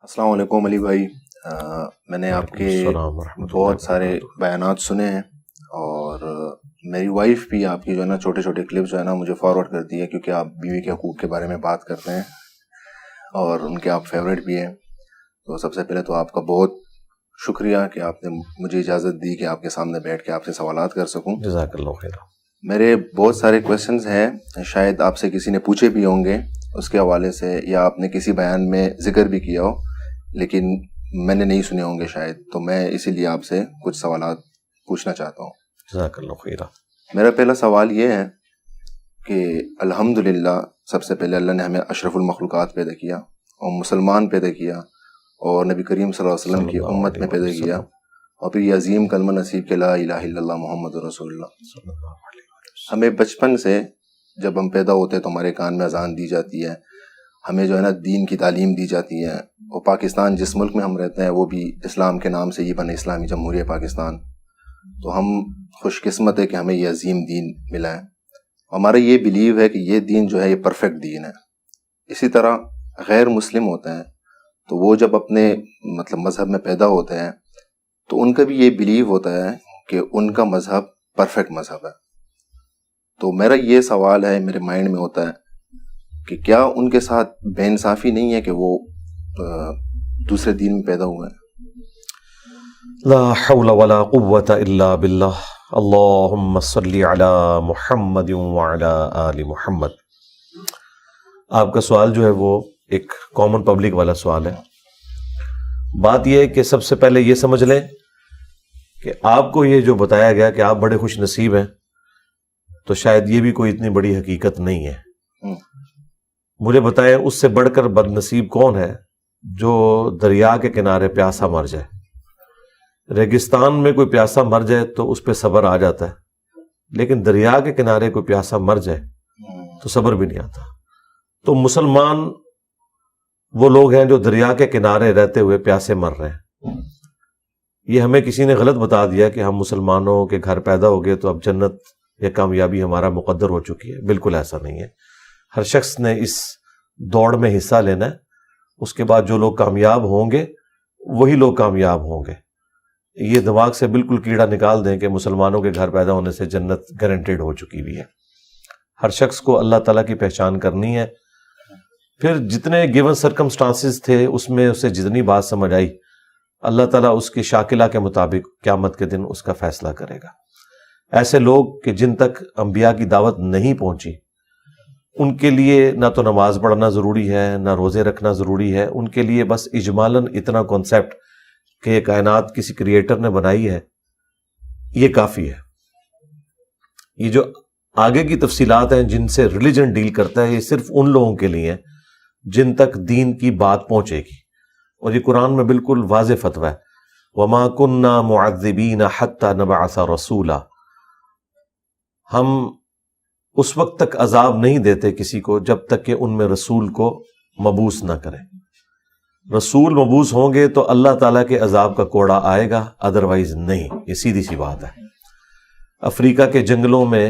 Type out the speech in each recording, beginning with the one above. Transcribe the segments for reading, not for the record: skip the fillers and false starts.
السلام علیکم علی بھائی، میں نے آپ کے بہت سارے بیانات سنے ہیں اور میری وائف بھی آپ کی جو ہے نا چھوٹے چھوٹے کلپس جو ہے نا مجھے فارورڈ کرتی ہے، کیونکہ آپ بیوی کے حقوق کے بارے میں بات کرتے ہیں اور ان کے آپ فیوریٹ بھی ہیں. تو سب سے پہلے تو آپ کا بہت شکریہ کہ آپ نے مجھے اجازت دی کہ آپ کے سامنے بیٹھ کے آپ سے سوالات کر سکوں. جزاک اللہ خیر. میرے بہت سارے کویشچنز ہیں، شاید آپ سے کسی نے پوچھے بھی ہوں گے اس کے حوالے سے، یا آپ نے کسی بیان میں ذکر بھی کیا ہو لیکن میں نے نہیں سنے ہوں گے شاید، تو میں اسی لیے آپ سے کچھ سوالات پوچھنا چاہتا ہوں. جزاک اللہ خیر. میرا پہلا سوال یہ ہے کہ الحمدللہ سب سے پہلے اللہ نے ہمیں اشرف المخلوقات پیدا کیا اور مسلمان پیدا کیا اور نبی کریم صلی اللہ علیہ وسلم کی امت میں پیدا کیا، اور پھر یہ عظیم کلمہ نصیب کہ لا الہ الا اللہ محمد رسول اللہ. ہمیں بچپن سے جب ہم پیدا ہوتے ہیں تو ہمارے کان میں اذان دی جاتی ہے، ہمیں جو ہے نا دین کی تعلیم دی جاتی ہے، اور پاکستان جس ملک میں ہم رہتے ہیں وہ بھی اسلام کے نام سے ہی بنے، اسلامی جمہوریہ پاکستان. تو ہم خوش قسمت ہے کہ ہمیں یہ عظیم دین ملا ہے. ہمارا یہ بلیو ہے کہ یہ دین جو ہے یہ پرفیکٹ دین ہے. اسی طرح غیر مسلم ہوتے ہیں تو وہ جب اپنے مذہب میں پیدا ہوتے ہیں تو ان کا بھی یہ بلیو ہوتا ہے کہ ان کا مذہب پرفیکٹ مذہب ہے. تو میرا یہ سوال ہے، میرے مائنڈ میں ہوتا ہے کہ کیا ان کے ساتھ بے انصافی نہیں ہے کہ وہ دوسرے دین میں پیدا ہوئے ہیں؟ لا حول ولا قوة الا باللہ. اللہم صلی علی محمد وعلی آل محمد. آپ کا سوال جو ہے وہ ایک کامن پبلک والا سوال ہے. بات یہ ہے کہ سب سے پہلے یہ سمجھ لیں کہ آپ کو یہ جو بتایا گیا کہ آپ بڑے خوش نصیب ہیں، تو شاید یہ بھی کوئی اتنی بڑی حقیقت نہیں ہے. مجھے بتائیں اس سے بڑھ کر بد نصیب کون ہے جو دریا کے کنارے پیاسا مر جائے. ریگستان میں کوئی پیاسا مر جائے تو اس پہ صبر آ جاتا ہے، لیکن دریا کے کنارے کوئی پیاسا مر جائے تو صبر بھی نہیں آتا. تو مسلمان وہ لوگ ہیں جو دریا کے کنارے رہتے ہوئے پیاسے مر رہے ہیں. یہ ہمیں کسی نے غلط بتا دیا کہ ہم مسلمانوں کے گھر پیدا ہو گئے تو اب جنت یا کامیابی ہمارا مقدر ہو چکی ہے. بالکل ایسا نہیں ہے. ہر شخص نے اس دوڑ میں حصہ لینا ہے. اس کے بعد جو لوگ کامیاب ہوں گے وہی لوگ کامیاب ہوں گے. یہ دماغ سے بالکل کیڑا نکال دیں کہ مسلمانوں کے گھر پیدا ہونے سے جنت گارنٹیڈ ہو چکی ہوئی ہے. ہر شخص کو اللہ تعالیٰ کی پہچان کرنی ہے. پھر جتنے گیون سرکمسٹانسز تھے اس میں اسے جتنی بات سمجھ آئی، اللہ تعالیٰ اس کی شاکلہ کے مطابق قیامت کے دن اس کا فیصلہ کرے گا. ایسے لوگ کہ جن تک انبیاء کی دعوت نہیں پہنچی، ان کے لیے نہ تو نماز پڑھنا ضروری ہے نہ روزے رکھنا ضروری ہے. ان کے لیے بس اجمالاً اتنا کانسیپٹ کہ یہ کائنات کسی کریٹر نے بنائی ہے یہ کافی ہے. یہ جو آگے کی تفصیلات ہیں جن سے ریلیجن ڈیل کرتا ہے، یہ صرف ان لوگوں کے لیے ہیں جن تک دین کی بات پہنچے گی. اور یہ قرآن میں بالکل واضح فتویٰ ہے، وَمَا كُنَّا مُعَذِّبِينَ حَتَّى نَبْعَثَ رَسُولًا. ہم اس وقت تک عذاب نہیں دیتے کسی کو جب تک کہ ان میں رسول کو مبعوث نہ کریں. رسول مبعوث ہوں گے تو اللہ تعالیٰ کے عذاب کا کوڑا آئے گا، ادروائز نہیں. یہ سیدھی سی بات ہے. افریقہ کے جنگلوں میں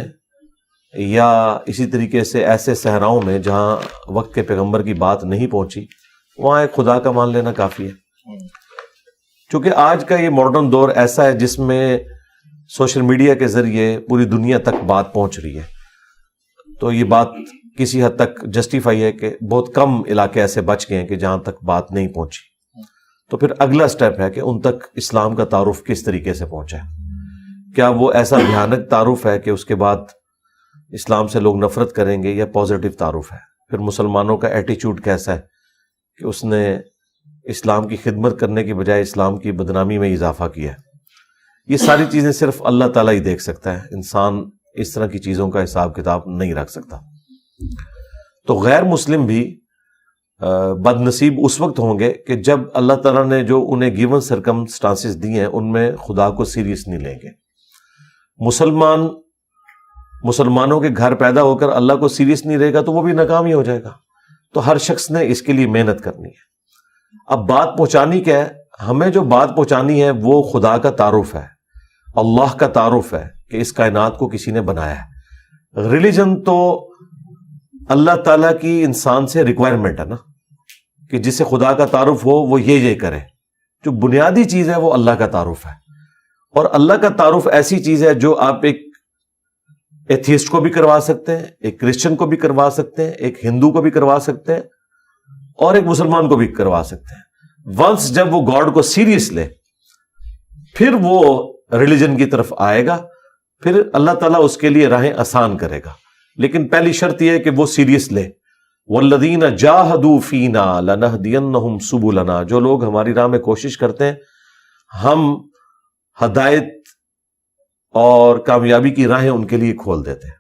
یا اسی طریقے سے ایسے صحراؤں میں جہاں وقت کے پیغمبر کی بات نہیں پہنچی، وہاں ایک خدا کا مان لینا کافی ہے. چونکہ آج کا یہ ماڈرن دور ایسا ہے جس میں سوشل میڈیا کے ذریعے پوری دنیا تک بات پہنچ رہی ہے، تو یہ بات کسی حد تک جسٹیفائی ہے کہ بہت کم علاقے ایسے بچ گئے ہیں کہ جہاں تک بات نہیں پہنچی. تو پھر اگلا سٹیپ ہے کہ ان تک اسلام کا تعارف کس طریقے سے پہنچا ہے. کیا وہ ایسا بھیانک تعارف ہے کہ اس کے بعد اسلام سے لوگ نفرت کریں گے، یا پازیٹیو تعارف ہے؟ پھر مسلمانوں کا ایٹیچیوڈ کیسا ہے کہ اس نے اسلام کی خدمت کرنے کی بجائے اسلام کی بدنامی میں اضافہ کیا ہے؟ یہ ساری چیزیں صرف اللہ تعالیٰ ہی دیکھ سکتا ہے. انسان اس طرح کی چیزوں کا حساب کتاب نہیں رکھ سکتا. تو غیر مسلم بھی بد نصیب اس وقت ہوں گے کہ جب اللہ تعالیٰ نے جو انہیں گیون سرکمسٹانسز دی ہیں ان میں خدا کو سیریس نہیں لیں گے. مسلمانوں کے گھر پیدا ہو کر اللہ کو سیریس نہیں رہے گا تو وہ بھی ناکام ہی ہو جائے گا. تو ہر شخص نے اس کے لیے محنت کرنی ہے. اب بات پہنچانی کیا ہے؟ ہمیں جو بات پہنچانی ہے وہ خدا کا تعارف ہے، اللہ کا تعارف ہے کہ اس کائنات کو کسی نے بنایا ہے. ریلیجن تو اللہ تعالیٰ کی انسان سے ریکوائرمنٹ ہے نا کہ جسے خدا کا تعارف ہو وہ یہ کرے. جو بنیادی چیز ہے وہ اللہ کا تعارف ہے, اور اللہ کا تعارف ایسی چیز ہے جو آپ ایک ایتھیسٹ کو بھی کروا سکتے ہیں, ایک کرسچن کو بھی کروا سکتے ہیں, ایک ہندو کو بھی کروا سکتے ہیں, اور ایک مسلمان کو بھی کروا سکتے ہیں. ونس جب وہ گاڈ کو سیریس لے پھر وہ ریلیجن کی طرف آئے گا, پھر اللہ تعالیٰ اس کے لیے راہیں آسان کرے گا. لیکن پہلی شرط یہ ہے کہ وہ سیریس لے. والذین جاہدوا فینا لنہدینہم سبلنا, جو لوگ ہماری راہ میں کوشش کرتے ہیں ہم ہدایت اور کامیابی کی راہیں ان کے لیے کھول دیتے ہیں.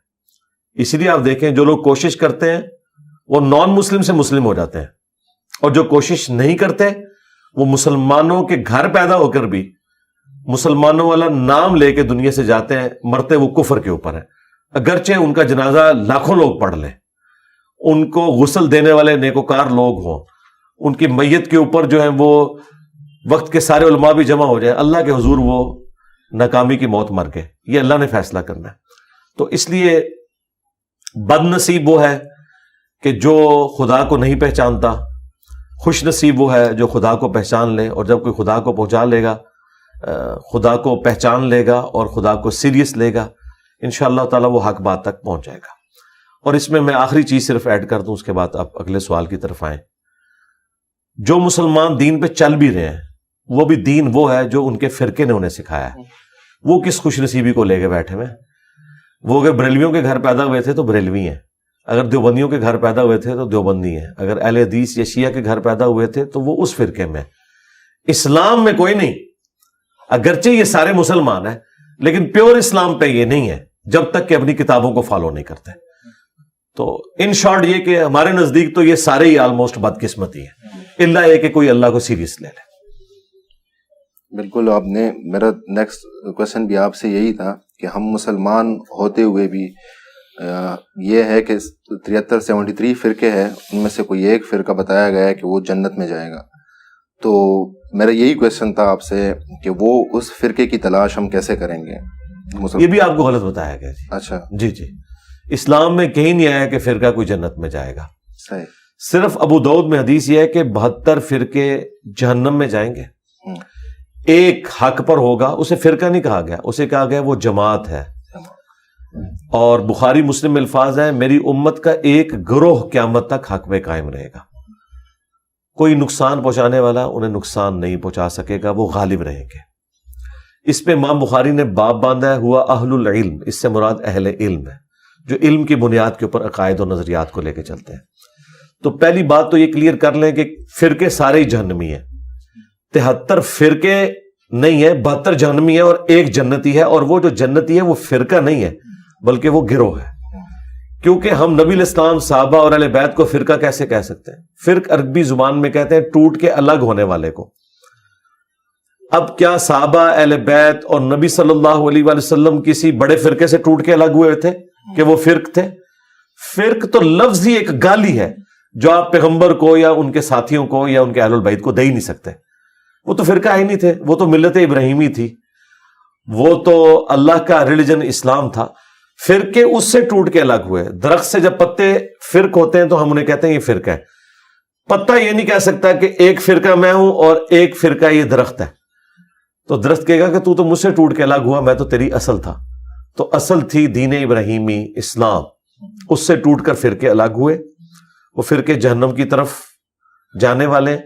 اس لیے آپ دیکھیں جو لوگ کوشش کرتے ہیں وہ نان مسلم سے مسلم ہو جاتے ہیں, اور جو کوشش نہیں کرتے وہ مسلمانوں کے گھر پیدا ہو کر بھی مسلمانوں والا نام لے کے دنیا سے جاتے ہیں, مرتے وہ کفر کے اوپر ہیں, اگرچہ ان کا جنازہ لاکھوں لوگ پڑھ لیں, ان کو غسل دینے والے نیکوکار لوگ ہوں, ان کی میت کے اوپر جو ہے وہ وقت کے سارے علماء بھی جمع ہو جائیں, اللہ کے حضور وہ ناکامی کی موت مر گئے. یہ اللہ نے فیصلہ کرنا ہے. تو اس لیے بد نصیب وہ ہے کہ جو خدا کو نہیں پہچانتا, خوش نصیب وہ ہے جو خدا کو پہچان لے, اور جب کوئی خدا کو پہنچا لے گا, خدا کو پہچان لے گا اور خدا کو سیریس لے گا, انشاءاللہ تعالیٰ وہ حق بات تک پہنچ جائے گا. اور اس میں آخری چیز صرف ایڈ کر دوں, اس کے بعد آپ اگلے سوال کی طرف آئیں. جو مسلمان دین پہ چل بھی رہے ہیں وہ بھی دین وہ ہے جو ان کے فرقے نے انہیں سکھایا ہے. وہ کس خوش نصیبی کو لے کے بیٹھے ہوئے, وہ اگر بریلویوں کے گھر پیدا ہوئے تھے تو بریلوی ہیں, اگر دیوبندیوں کے گھر پیدا ہوئے تھے تو دیوبندی ہیں, اگر اہل حدیث یا شیعہ کے گھر پیدا ہوئے تھے تو وہ اس فرقے میں. اسلام میں کوئی نہیں, اگرچہ یہ سارے مسلمان ہیں لیکن پیور اسلام پہ یہ نہیں ہے جب تک کہ اپنی کتابوں کو فالو نہیں کرتے. تو ان شارٹ یہ کہ ہمارے نزدیک تو یہ سارے ہی آلموسٹ بدقسمتی ہیں, الا یہ کہ کوئی اللہ کو سیریس لے لے. بالکل, آپ نے, میرا نیکسٹ کوشچن بھی آپ سے یہی تھا کہ ہم مسلمان ہوتے ہوئے بھی یہ ہے کہ 73 فرقے ہیں, ان میں سے کوئی ایک فرقہ بتایا گیا ہے کہ وہ جنت میں جائے گا. تو میرا یہی کوشچن تھا آپ سے کہ وہ اس فرقے کی تلاش ہم کیسے کریں گے؟ یہ بھی آپ کو غلط بتایا گیا جی. اچھا جی جی, اسلام میں کہیں نہیں آیا کہ فرقہ کوئی جنت میں جائے گا. صحیح. صرف ابو داؤد میں حدیث یہ ہے کہ 72 فرقے جہنم میں جائیں گے, ایک حق پر ہوگا. اسے فرقہ نہیں کہا گیا, اسے کہا گیا وہ جماعت ہے. اور بخاری مسلم میں الفاظ ہیں, میری امت کا ایک گروہ قیامت تک حق میں قائم رہے گا. کوئی نقصان پہنچانے والا انہیں نقصان نہیں پہنچا سکے گا, وہ غالب رہیں گے. اس پہ امام بخاری نے باب باندھا ہے ہوا اہل العلم, اس سے مراد اہل علم ہے جو علم کی بنیاد کے اوپر عقائد و نظریات کو لے کے چلتے ہیں. تو پہلی بات تو یہ کلیئر کر لیں کہ فرقے سارے ہی جہنمی ہیں. 73 فرقے نہیں ہے, 72 جہنمی ہے اور ایک جنتی ہے. اور وہ جو جنتی ہے وہ فرقہ نہیں ہے بلکہ وہ گروہ ہے, کیونکہ ہم نبی الاسلام صحابہ اور اہل بیت کو فرقہ کیسے کہہ سکتے ہیں؟ فرق عربی زبان میں کہتے ہیں ٹوٹ کے الگ ہونے والے کو. اب کیا صحابہ, اہل بیت اور نبی صلی اللہ علیہ وآلہ وسلم کسی بڑے فرقے سے ٹوٹ کے الگ ہوئے تھے کہ وہ فرق تھے؟ فرق تو لفظ ہی ایک گالی ہے جو آپ پیغمبر کو یا ان کے ساتھیوں کو یا ان کے اہل البیت کو دے ہی نہیں سکتے. وہ تو فرقہ ہی نہیں تھے, وہ تو ملت ابراہیمی تھی, وہ تو اللہ کا ریلیجن اسلام تھا. فرقے اس سے ٹوٹ کے الگ ہوئے. درخت سے جب پتے فرق ہوتے ہیں تو ہم انہیں کہتے ہیں یہ فرقہ ہے. پتا یہ نہیں کہہ سکتا کہ ایک فرقہ میں ہوں اور ایک فرقہ یہ درخت ہے. تو درخت کہے گا کہ تو مجھ سے ٹوٹ کے الگ ہوا, میں تو تیری اصل تھا. تو اصل تھی دین ابراہیمی اسلام, اس سے ٹوٹ کر فرقے الگ ہوئے. وہ فرقے جہنم کی طرف جانے والے.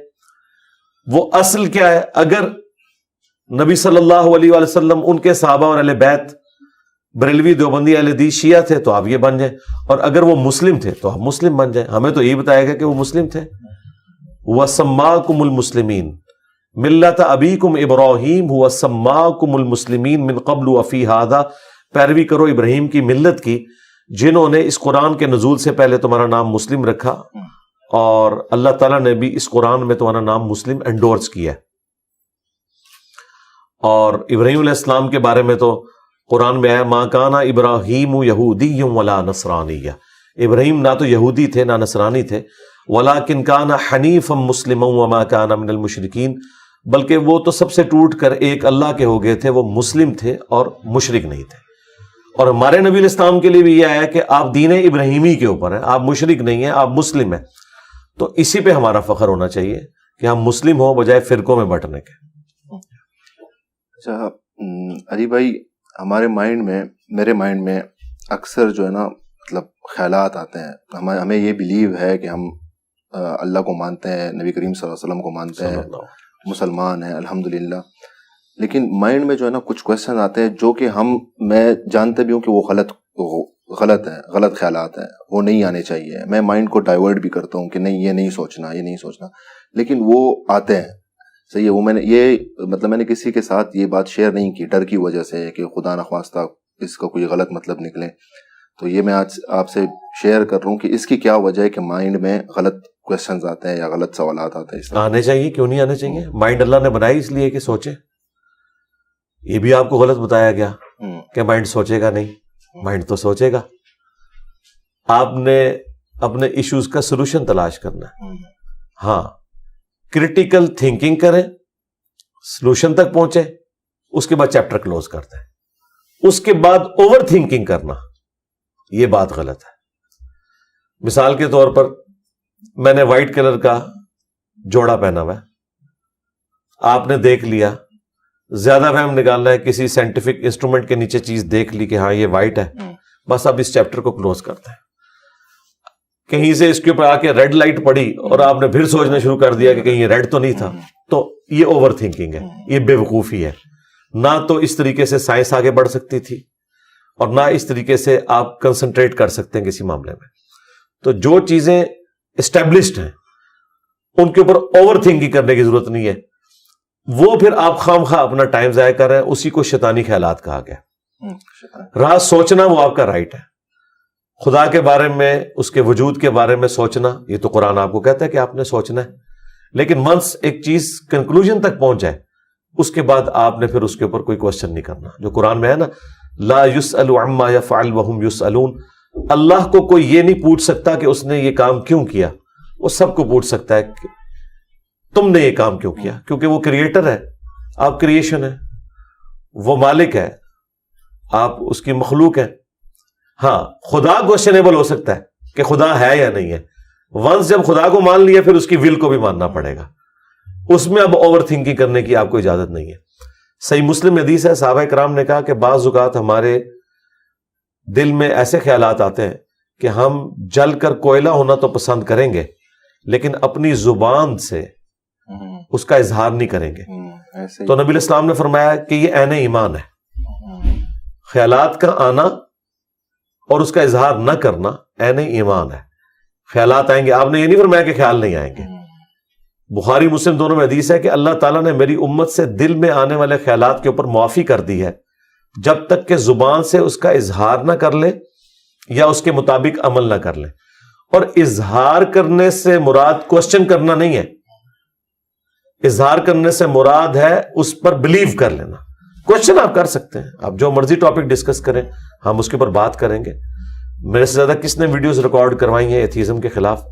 وہ اصل کیا ہے؟ اگر نبی صلی اللہ علیہ وآلہ وسلم, ان کے صحابہ اور اہل بیت بریلوی, دیوبندی, اہل حدیث, شیعہ تھے تو آپ یہ بن جائیں, اور اگر وہ مسلم تھے تو آپ مسلم بن جائیں. ہمیں تو یہی بتایا گیا کہ وہ مسلم تھے. وَسَمَّاكُمُ الْمُسْلِمِينَ مِلَّةَ أَبِيكُمْ إِبْرَاهِيمَ وَسَمَّاكُمُ الْمُسْلِمِينَ مِنْ قَبْلُ وَفِي هَذَا, پیروی کرو ابراہیم کی ملت کی جنہوں نے اس قرآن کے نزول سے پہلے تمہارا نام مسلم رکھا, اور اللہ تعالیٰ نے بھی اس قرآن میں تمہارا نام مسلم انڈورس کیا. اور ابراہیم علیہ السلام کے بارے میں تو قرآن میں آیا ما کان ابراہیم یہودی ولا نصرانی, ابراہیم نہ تو یہودی تھے نہ نصرانی تھے, ولکن کان حنیفا مسلما وما کان من المشرکین, بلکہ وہ تو سب سے ٹوٹ کر ایک اللہ کے ہو گئے تھے, وہ مسلم تھے اور مشرک نہیں تھے. اور ہمارے نبی الاسلام کے لیے بھی یہ آیا کہ آپ دین ابراہیمی کے اوپر ہیں, آپ مشرک نہیں ہیں, آپ مسلم ہیں. تو اسی پہ ہمارا فخر ہونا چاہیے کہ ہم مسلم ہوں بجائے فرقوں میں بٹنے کے. اچھا علی بھائی، ہمارے مائنڈ میں، میرے مائنڈ میں اکثر جو ہے نا مطلب خیالات آتے ہیں. ہمیں یہ بلیو ہے کہ ہم اللہ کو مانتے ہیں، نبی کریم صلی اللہ علیہ وسلم کو مانتے ہیں، مسلمان ہیں الحمدللہ، لیکن مائنڈ میں جو ہے نا کچھ کویشچن آتے ہیں جو کہ میں جانتے بھی ہوں کہ وہ غلط ہیں، غلط خیالات ہیں، وہ نہیں آنے چاہیے. میں مائنڈ کو ڈائیورٹ بھی کرتا ہوں کہ نہیں یہ نہیں سوچنا، یہ نہیں سوچنا، لیکن وہ آتے ہیں. صحیح ہے. وہ میں نے کسی کے ساتھ یہ بات شیئر نہیں کی ڈر کی وجہ سے کہ خدا نخواستہ اس کا کوئی غلط مطلب نکلے. تو یہ میں آج آپ سے شیئر کر رہا ہوں کہ اس کی کیا وجہ ہے کہ مائنڈ میں غلط کویشچنز آتے ہیں یا غلط سوالات آتے ہیں. آنے چاہیے، کیوں نہیں آنے چاہیے؟ مائنڈ اللہ نے بنائی اس لیے کہ سوچے. یہ بھی آپ کو غلط بتایا گیا کہ مائنڈ سوچے گا نہیں. مائنڈ تو سوچے گا. آپ نے اپنے ایشوز کا سولوشن تلاش کرنا ہے. ہاں، کریٹیکل تھنکنگ کریں، سولوشن تک پہنچے، اس کے بعد چیپٹر کلوز کرتے ہیں. اس کے بعد اوور تھنکنگ کرنا، یہ بات غلط ہے. مثال کے طور پر میں نے وائٹ کلر کا جوڑا پہنا ہوا ہے، آپ نے دیکھ لیا، زیادہ وہم نکالنا ہے، کسی سائنٹیفک انسٹرومنٹ کے نیچے چیز دیکھ لی کہ ہاں یہ وائٹ ہے، بس اب اس چیپٹر کو کلوز کرتے ہیں. کہیں سے اس کے اوپر آ کے ریڈ لائٹ پڑی اور آپ نے پھر سوچنا شروع کر دیا کہ کہیں یہ ریڈ تو نہیں تھا، تو یہ اوور تھنکنگ ہے، یہ بے وقوفی ہے. نہ تو اس طریقے سے سائنس آگے بڑھ سکتی تھی اور نہ اس طریقے سے آپ کنسنٹریٹ کر سکتے ہیں کسی معاملے میں. تو جو چیزیں اسٹیبلشڈ ہیں ان کے اوپر اوور تھنکنگ کرنے کی ضرورت نہیں ہے. وہ پھر آپ خام خواہ اپنا ٹائم ضائع کر رہے ہیں، اسی کو شیطانی خیالات کہا گیا. راز سوچنا وہ آپ کا رائٹ ہے. خدا کے بارے میں، اس کے وجود کے بارے میں سوچنا، یہ تو قرآن آپ کو کہتا ہے کہ آپ نے سوچنا ہے. لیکن ونس ایک چیز کنکلوژن تک پہنچ جائے اس کے بعد آپ نے پھر اس کے اوپر کوئی کوشچن نہیں کرنا. جو قرآن میں ہے نا، لا یسأل عما یفعل وہم یسألون، اللہ کو کوئی یہ نہیں پوچھ سکتا کہ اس نے یہ کام کیوں کیا. وہ سب کو پوچھ سکتا ہے کہ تم نے یہ کام کیوں کیا، کیونکہ وہ کریٹر ہے، آپ کریشن ہے. وہ مالک ہے، آپ اس کی مخلوق ہے. ہاں، خدا کوشچنیبل ہو سکتا ہے کہ خدا ہے یا نہیں ہے. ونس جب خدا کو مان لیا پھر اس کی ول کو بھی ماننا پڑے گا. اس میں اب اوور تھنکنگ کرنے کی آپ کو اجازت نہیں ہے. صحیح مسلم حدیث ہے، صحابہ کرام نے کہا کہ بعض اوقات ہمارے دل میں ایسے خیالات آتے ہیں کہ ہم جل کر کوئلہ ہونا تو پسند کریں گے لیکن اپنی زبان سے اس کا اظہار نہیں کریں گے. تو نبی علیہ السلام نے فرمایا کہ یہ عین ایمان ہے. خیالات کا آنا اور اس کا اظہار نہ کرنا عین ایمان ہے. خیالات آئیں گے، آپ نے یہ نہیں فرمایا کہ خیال نہیں آئیں گے. بخاری مسلم دونوں میں حدیث ہے کہ اللہ تعالیٰ نے میری امت سے دل میں آنے والے خیالات کے اوپر معافی کر دی ہے جب تک کہ زبان سے اس کا اظہار نہ کر لے یا اس کے مطابق عمل نہ کر لے. اور اظہار کرنے سے مراد کوشچن کرنا نہیں ہے، اظہار کرنے سے مراد ہے اس پر بلیو کر لینا. کوشچن آپ کر سکتے ہیں، آپ جو مرضی ٹاپک ڈسکس کریں، ہم اس کے اوپر بات کریں گے. میرے سے زیادہ کس نے ویڈیوز ریکارڈ کروائی ہیں ایتھیزم کے خلاف،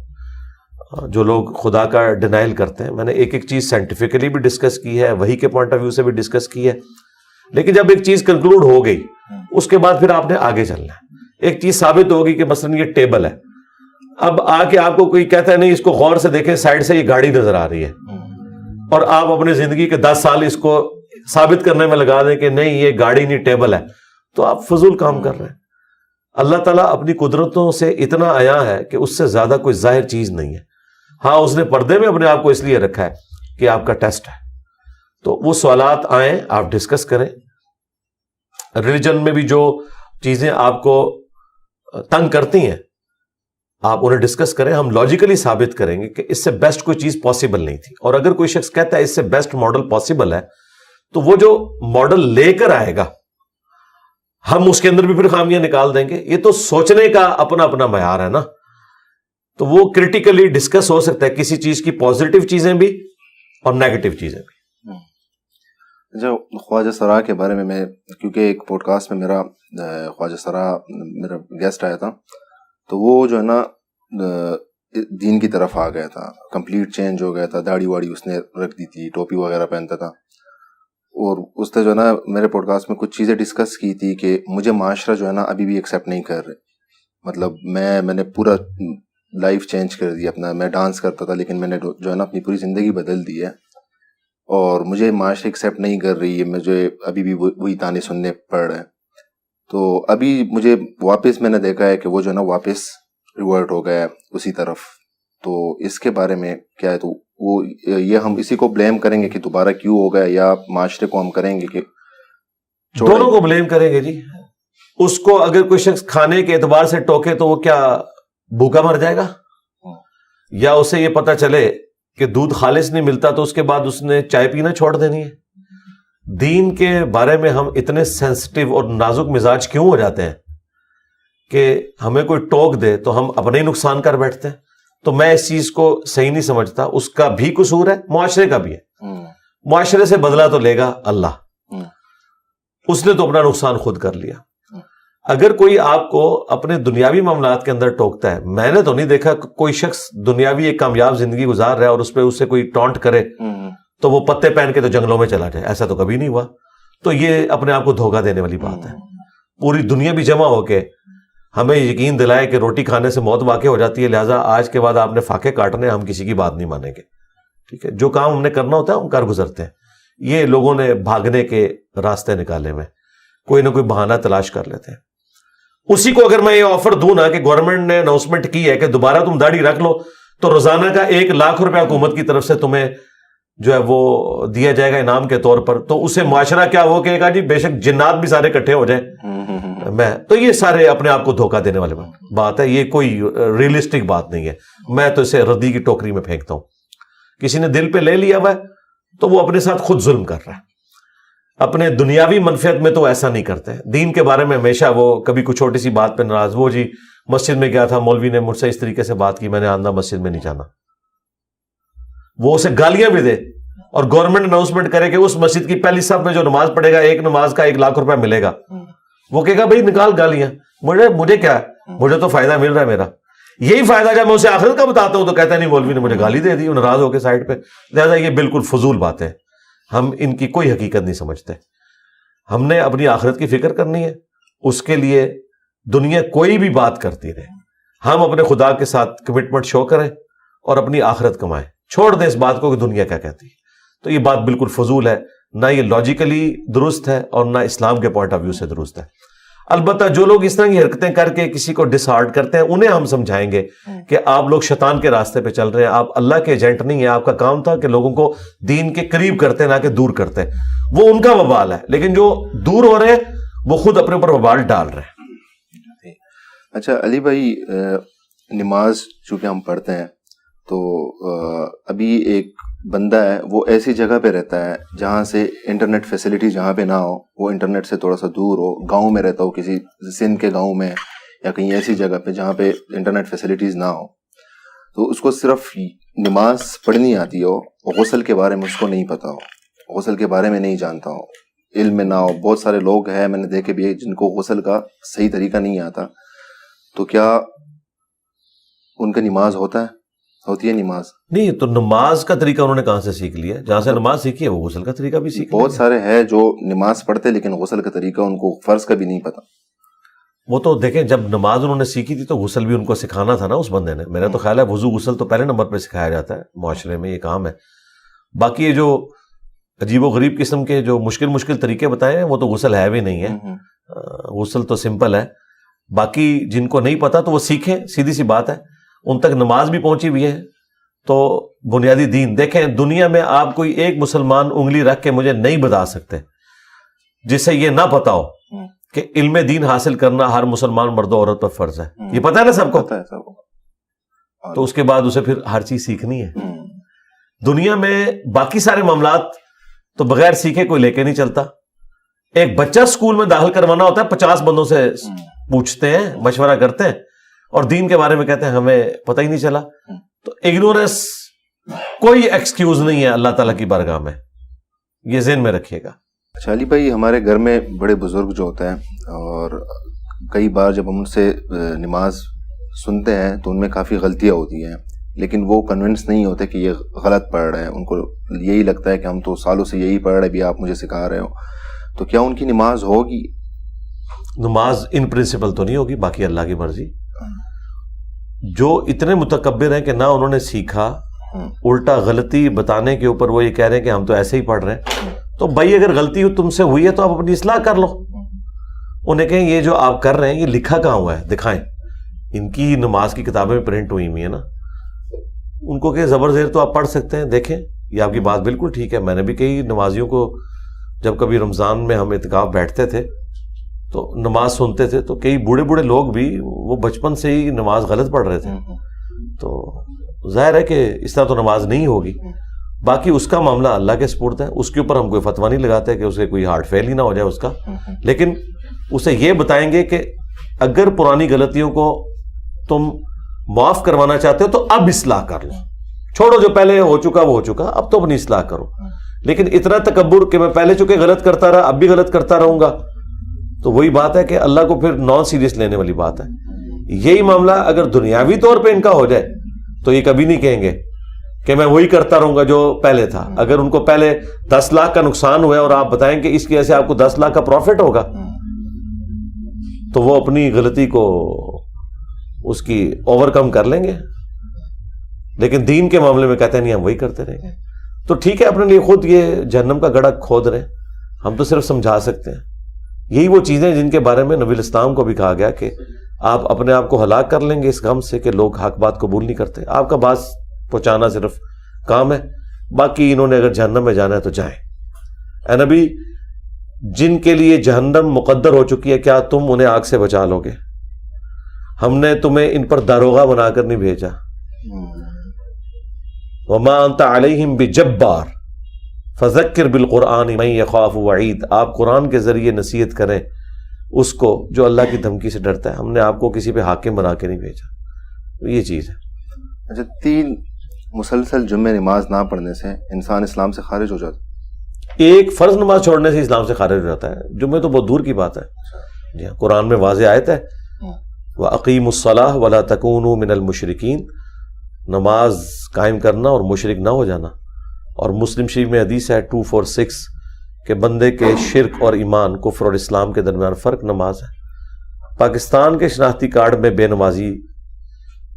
جو لوگ خدا کا ڈینائل کرتے ہیں. میں نے ایک ایک چیز سائنٹیفکلی بھی ڈسکس کی ہے، وہی کے پوائنٹ آف ویو سے بھی ڈسکس کی ہے. لیکن جب ایک چیز کنکلوڈ ہو گئی اس کے بعد پھر آپ نے آگے چلنا ہے. ایک چیز ثابت ہوگی کہ مثلا یہ ٹیبل ہے، اب آ کے آپ کو کوئی کہتا ہے نہیں اس کو غور سے دیکھیں، سائڈ سے یہ گاڑی نظر آ رہی ہے، اور آپ اپنی زندگی کے 10 سال اس کو ثابت کرنے میں لگا دیں کہ نہیں یہ گاڑی نہیں ٹیبل ہے، تو آپ فضول کام کر رہے ہیں. اللہ تعالیٰ اپنی قدرتوں سے اتنا آیا ہے کہ اس سے زیادہ کوئی ظاہر چیز نہیں ہے. ہاں، اس نے پردے میں اپنے آپ کو اس لیے رکھا ہے کہ آپ کا ٹیسٹ ہے. تو وہ سوالات آئیں، آپ ڈسکس کریں. ریلیجن میں بھی جو چیزیں آپ کو تنگ کرتی ہیں آپ انہیں ڈسکس کریں. ہم لاجیکلی ثابت کریں گے کہ اس سے بیسٹ کوئی چیز پاسبل نہیں تھی. اور اگر کوئی شخص کہتا ہے اس سے بیسٹ ماڈل پاسبل ہے تو وہ جو ماڈل لے کر آئے گا ہم اس کے اندر بھی پھر خامیاں نکال دیں گے. یہ تو سوچنے کا اپنا اپنا معیار ہے نا. تو وہ کرٹیکلی ڈسکس ہو سکتا ہے کسی چیز کی پازیٹیو چیزیں بھی اور نیگیٹو چیزیں بھی. جو خواجہ سرا کے بارے میں کیونکہ ایک پوڈ کاسٹ میں میرا خواجہ سرا میرا گیسٹ آیا تھا، تو وہ جو ہے نا دین کی طرف آ گیا تھا، کمپلیٹ چینج ہو گیا تھا. داڑھی واڑی اس نے رکھ دی تھی، ٹوپی وغیرہ پہنتا تھا. اور اس نے جو ہے نا میرے پوڈ کاسٹ میں کچھ چیزیں ڈسکس کی تھی کہ مجھے معاشرہ جو ہے نا ابھی بھی ایکسیپٹ نہیں کر رہے. مطلب میں نے پورا لائف چینج کر دی اپنا. میں ڈانس کرتا تھا لیکن میں نے جو ہے نا اپنی پوری زندگی بدل دی ہے, اور مجھے معاشرے ایکسیپٹ نہیں کر رہی ہے, مجھے ابھی بھی وہی تانے سننے پڑ رہے ہیں. تو ابھی مجھے واپس میں نے دیکھا ہے کہ وہ جو ہے نا واپس ریورٹ ہو گیا ہے اسی طرف. تو اس کے بارے میں کیا ہے, تو وہ یہ ہم اسی کو بلیم کریں گے کہ دوبارہ کیوں ہو گیا, یا معاشرے کو ہم کریں گے کہ دونوں کو بلیم کریں گے جی. اس کو اگر کوئی شخص کھانے کے اعتبار سے ٹوکے تو وہ کیا بھوکا مر جائے گا, یا اسے یہ پتا چلے کہ دودھ خالص نہیں ملتا تو اس کے بعد اس نے چائے پینا چھوڑ دینی ہے. دین کے بارے میں ہم اتنے سینسٹیو اور نازک مزاج کیوں ہو جاتے ہیں کہ ہمیں کوئی ٹوک دے تو ہم اپنے ہی نقصان کر بیٹھتے ہیں. تو میں اس چیز کو صحیح نہیں سمجھتا. اس کا بھی قصور ہے, معاشرے کا بھی ہے. معاشرے سے بدلہ تو لے گا اللہ, اس نے تو اپنا نقصان خود کر لیا. اگر کوئی آپ کو اپنے دنیاوی معاملات کے اندر ٹوکتا ہے, میں نے تو نہیں دیکھا کوئی شخص دنیاوی ایک کامیاب زندگی گزار رہا ہے اور اس پہ اس سے کوئی ٹونٹ کرے تو وہ پتے پہن کے تو جنگلوں میں چلا جائے. ایسا تو کبھی نہیں ہوا. تو یہ اپنے آپ کو دھوکہ دینے والی بات ہے. پوری دنیا بھی جمع ہو کے ہمیں یقین دلائے کہ روٹی کھانے سے موت واقع ہو جاتی ہے, لہٰذا آج کے بعد آپ نے فاقے کاٹنے, ہم کسی کی بات نہیں مانیں گے. ٹھیک ہے, جو کام ہم نے کرنا ہوتا ہے ہم کر گزرتے ہیں. یہ لوگوں نے بھاگنے کے راستے نکالے میں کوئی نہ کوئی بہانہ تلاش کر لیتے ہیں. اسی کو اگر میں یہ آفر دوں نا کہ گورنمنٹ نے اناؤنسمنٹ کی ہے کہ دوبارہ تم داڑھی رکھ لو تو روزانہ کا 1 لاکھ روپے حکومت کی طرف سے تمہیں جو ہے وہ دیا جائے گا انعام کے طور پر, تو اسے معاشرہ کیا ہو کہے گا جی بے شک جنات بھی سارے اکٹھے ہو جائیں. میں تو یہ سارے اپنے آپ کو دھوکہ دینے والے بات ہے, یہ کوئی ریئلسٹک بات نہیں ہے. میں تو اسے ردی کی ٹوکری میں پھینکتا ہوں. کسی نے دل پہ لے لیا ہوا ہے تو وہ اپنے ساتھ خود ظلم کر رہا ہے. اپنے دنیاوی منفعت میں تو ایسا نہیں کرتے. دین کے بارے میں ہمیشہ وہ کبھی کوئی چھوٹی سی بات پہ ناراض, وہ جی مسجد میں گیا تھا, مولوی نے مجھ سے اس طریقے سے بات کی, میں نے آندھا مسجد میں نہیں جانا. وہ اسے گالیاں بھی دے اور گورنمنٹ اناؤنسمنٹ کرے کہ اس مسجد کی پہلی صف میں جو نماز پڑھے گا ایک نماز کا 1 لاکھ روپے ملے گا. وہ کہے گا بھائی نکال گالیاں, مجھے کیا ہے, مجھے تو فائدہ مل رہا ہے. میرا یہی فائدہ جب میں اسے آخرت کا بتاتا ہوں تو کہتا ہے نہیں مولوی نے مجھے گالی دے دی, ناراض ہو کے سائڈ پہ. لہٰذا یہ بالکل فضول بات ہے, ہم ان کی کوئی حقیقت نہیں سمجھتے. ہم نے اپنی آخرت کی فکر کرنی ہے, اس کے لیے دنیا کوئی بھی بات کرتی رہے, ہم اپنے خدا کے ساتھ کمٹمنٹ شو کریں اور اپنی آخرت کمائیں. چھوڑ دیں اس بات کو کہ دنیا کیا کہتی ہے. تو یہ بات بالکل فضول ہے, نہ یہ لاجیکلی درست ہے اور نہ اسلام کے پوائنٹ آف ویو سے درست ہے. البتہ جو لوگ اس طرح کی حرکتیں کر کے کسی کو ڈس ہارٹ کرتے ہیں انہیں ہم سمجھائیں گے کہ آپ لوگ شیطان کے راستے پہ چل رہے ہیں, آپ اللہ کے ایجنٹ نہیں ہیں. آپ کا کام تھا کہ لوگوں کو دین کے قریب کرتے نہ کہ دور کرتے. وہ ان کا وبال ہے, لیکن جو دور ہو رہے ہیں وہ خود اپنے اوپر وبال ڈال رہے ہیں. اچھا علی بھائی, نماز چونکہ ہم پڑھتے ہیں تو ابھی ایک بندہ ہے وہ ایسی جگہ پہ رہتا ہے جہاں سے انٹرنیٹ فیسلٹی جہاں پہ نہ ہو, وہ انٹرنیٹ سے تھوڑا سا دور ہو, گاؤں میں رہتا ہو, کسی سندھ کے گاؤں میں یا کہیں ایسی جگہ پہ جہاں پہ انٹرنیٹ فیسلٹیز نہ ہو, تو اس کو صرف نماز پڑھنی آتی ہو, غسل کے بارے میں اس کو نہیں پتا ہو, غسل کے بارے میں نہیں جانتا ہو, علم میں نہ ہو. بہت سارے لوگ ہیں میں نے دیکھے بھی جن کو غسل کا صحیح طریقہ نہیں آتا, تو کیا ان کا نماز ہوتی ہے نماز؟ نہیں, تو نماز کا طریقہ انہوں نے کہاں سے سیکھ لیا؟ جہاں سے نماز سیکھی ہے وہ غسل کا طریقہ بھی سیکھ. بہت سارے ہیں جو نماز پڑھتے لیکن غسل کا طریقہ ان کو فرض کا بھی نہیں پتا. وہ تو دیکھیں جب نماز انہوں نے سیکھی تھی تو غسل بھی ان کو سکھانا تھا نا اس بندے نے. میرا تو خیال ہے وضو غسل تو پہلے نمبر پہ سکھایا جاتا ہے معاشرے میں, یہ کام ہے. باقی یہ جو عجیب و غریب قسم کے جو مشکل طریقے بتائے ہیں وہ تو غسل ہے بھی نہیں ہے. غسل تو سمپل ہے. باقی جن کو نہیں پتا تو وہ سیکھیں, سیدھی سی بات ہے. ان تک نماز بھی پہنچی ہوئی ہے تو بنیادی دین دیکھیں. دنیا میں آپ کوئی ایک مسلمان انگلی رکھ کے مجھے نہیں بتا سکتے جسے یہ نہ پتا ہو کہ علم دین حاصل کرنا ہر مسلمان مرد و عورت پر فرض ہے. یہ پتا ہے نا سب کو, تو اس کے بعد اسے پھر ہر چیز سیکھنی ہے. دنیا میں باقی سارے معاملات تو بغیر سیکھے کوئی لے کے نہیں چلتا. ایک بچہ اسکول میں داخل کروانا ہوتا ہے 50 بندوں سے پوچھتے ہیں, مشورہ کرتے ہیں, اور دین کے بارے میں کہتے ہیں ہمیں پتہ ہی نہیں چلا. تو اگنورنس کوئی ایکسکیوز نہیں ہے اللہ تعالیٰ کی بارگاہ میں, یہ ذہن میں رکھیے گا. اچھا علی بھائی, ہمارے گھر میں بڑے بزرگ جو ہوتے ہیں اور کئی بار جب ہم ان سے نماز سنتے ہیں تو ان میں کافی غلطیاں ہوتی ہیں, لیکن وہ کنونس نہیں ہوتے کہ یہ غلط پڑھ رہے ہیں. ان کو یہی لگتا ہے کہ ہم تو سالوں سے یہی پڑھ رہے ہیں, بھی آپ مجھے سکھا رہے ہو. تو کیا ان کی نماز ہوگی؟ نماز ان پرنسپل تو نہیں ہوگی, باقی اللہ کی مرضی. جو اتنے متکبر ہیں کہ نہ انہوں نے سیکھا, الٹا غلطی بتانے کے اوپر وہ یہ کہہ رہے ہیں کہ ہم تو ایسے ہی پڑھ رہے ہیں. تو بھائی اگر غلطی تم سے ہوئی ہے تو آپ اپنی اصلاح کر لو. انہیں کہیں یہ جو آپ کر رہے ہیں یہ لکھا کہاں ہوا ہے, دکھائیں. ان کی نماز کی کتابیں پرنٹ ہوئی ہوئی ہیں نا, ان کو کہ زبر زیر تو آپ پڑھ سکتے ہیں, دیکھیں یہ آپ کی بات بالکل ٹھیک ہے. میں نے بھی کئی نمازیوں کو, جب کبھی رمضان میں ہم اعتکاف بیٹھتے تھے تو نماز سنتے تھے, تو کئی بوڑھے بوڑھے لوگ بھی وہ بچپن سے ہی نماز غلط پڑھ رہے تھے. تو ظاہر ہے کہ اس طرح تو نماز نہیں ہوگی. باقی اس کا معاملہ اللہ کے سپرد ہے, اس کے اوپر ہم کوئی فتویٰ نہیں لگاتے کہ اسے کوئی ہارٹ فیل ہی نہ ہو جائے اس کا. لیکن اسے یہ بتائیں گے کہ اگر پرانی غلطیوں کو تم معاف کروانا چاہتے ہو تو اب اصلاح کر لو, چھوڑو جو پہلے ہو چکا وہ ہو چکا, اب تو اپنی اصلاح کرو. لیکن اتنا تکبر کہ میں پہلے چونکہ غلط کرتا رہا اب بھی غلط کرتا رہوں گا, تو وہی بات ہے کہ اللہ کو پھر نان سیریس لینے والی بات ہے. یہی معاملہ اگر دنیاوی طور پہ ان کا ہو جائے تو یہ کبھی نہیں کہیں گے کہ میں وہی کرتا رہوں گا جو پہلے تھا. اگر ان کو پہلے 10 لاکھ کا نقصان ہوا اور آپ بتائیں کہ اس کی وجہ سے آپ کو 10 لاکھ کا پروفٹ ہوگا, تو وہ اپنی غلطی کو اس کی اوور کم کر لیں گے. لیکن دین کے معاملے میں کہتے ہیں نہیں ہم وہی کرتے رہیں گے. تو ٹھیک ہے, اپنے لیے خود یہ جہنم کا گڑھا کھود رہے, ہم تو صرف سمجھا سکتے ہیں. یہی وہ چیزیں جن کے بارے میں نبی الاسلام کو بھی کہا گیا کہ آپ اپنے آپ کو ہلاک کر لیں گے اس غم سے کہ لوگ حق بات قبول نہیں کرتے. آپ کا بات پہنچانا صرف کام ہے, باقی انہوں نے اگر جہنم میں جانا ہے تو جائیں. اے نبی, جن کے لیے جہنم مقدر ہو چکی ہے کیا تم انہیں آگ سے بچا لو گے؟ ہم نے تمہیں ان پر داروغہ بنا کر نہیں بھیجا. وما انت علیہم بجبار فذکر بالقرآن من یخاف وعید. آپ قرآن کے ذریعے نصیحت کریں اس کو جو اللہ کی دھمکی سے ڈرتا ہے. ہم نے آپ کو کسی پہ حاکم بنا کے نہیں بھیجا. یہ چیز ہے. اچھا, 3 مسلسل جمعے نماز نہ پڑھنے سے انسان اسلام سے خارج ہو جاتا ہے؟ ایک فرض نماز چھوڑنے سے اسلام سے خارج ہو جاتا ہے, جمعے تو بہت دور کی بات ہے. جی ہاں, قرآن میں واضح آیت ہے وَأَقِيمُوا الصَّلَاةَ وَلَا تَكُونُوا مِنَ الْمُشْرِكِينَ, نماز قائم کرنا اور مشرک نہ ہو جانا. اور مسلم شریف میں حدیث ہے 246 کہ بندے کے شرک اور ایمان, کفر اور اسلام کے درمیان فرق نماز ہے. پاکستان کے شناختی کارڈ میں بے نمازی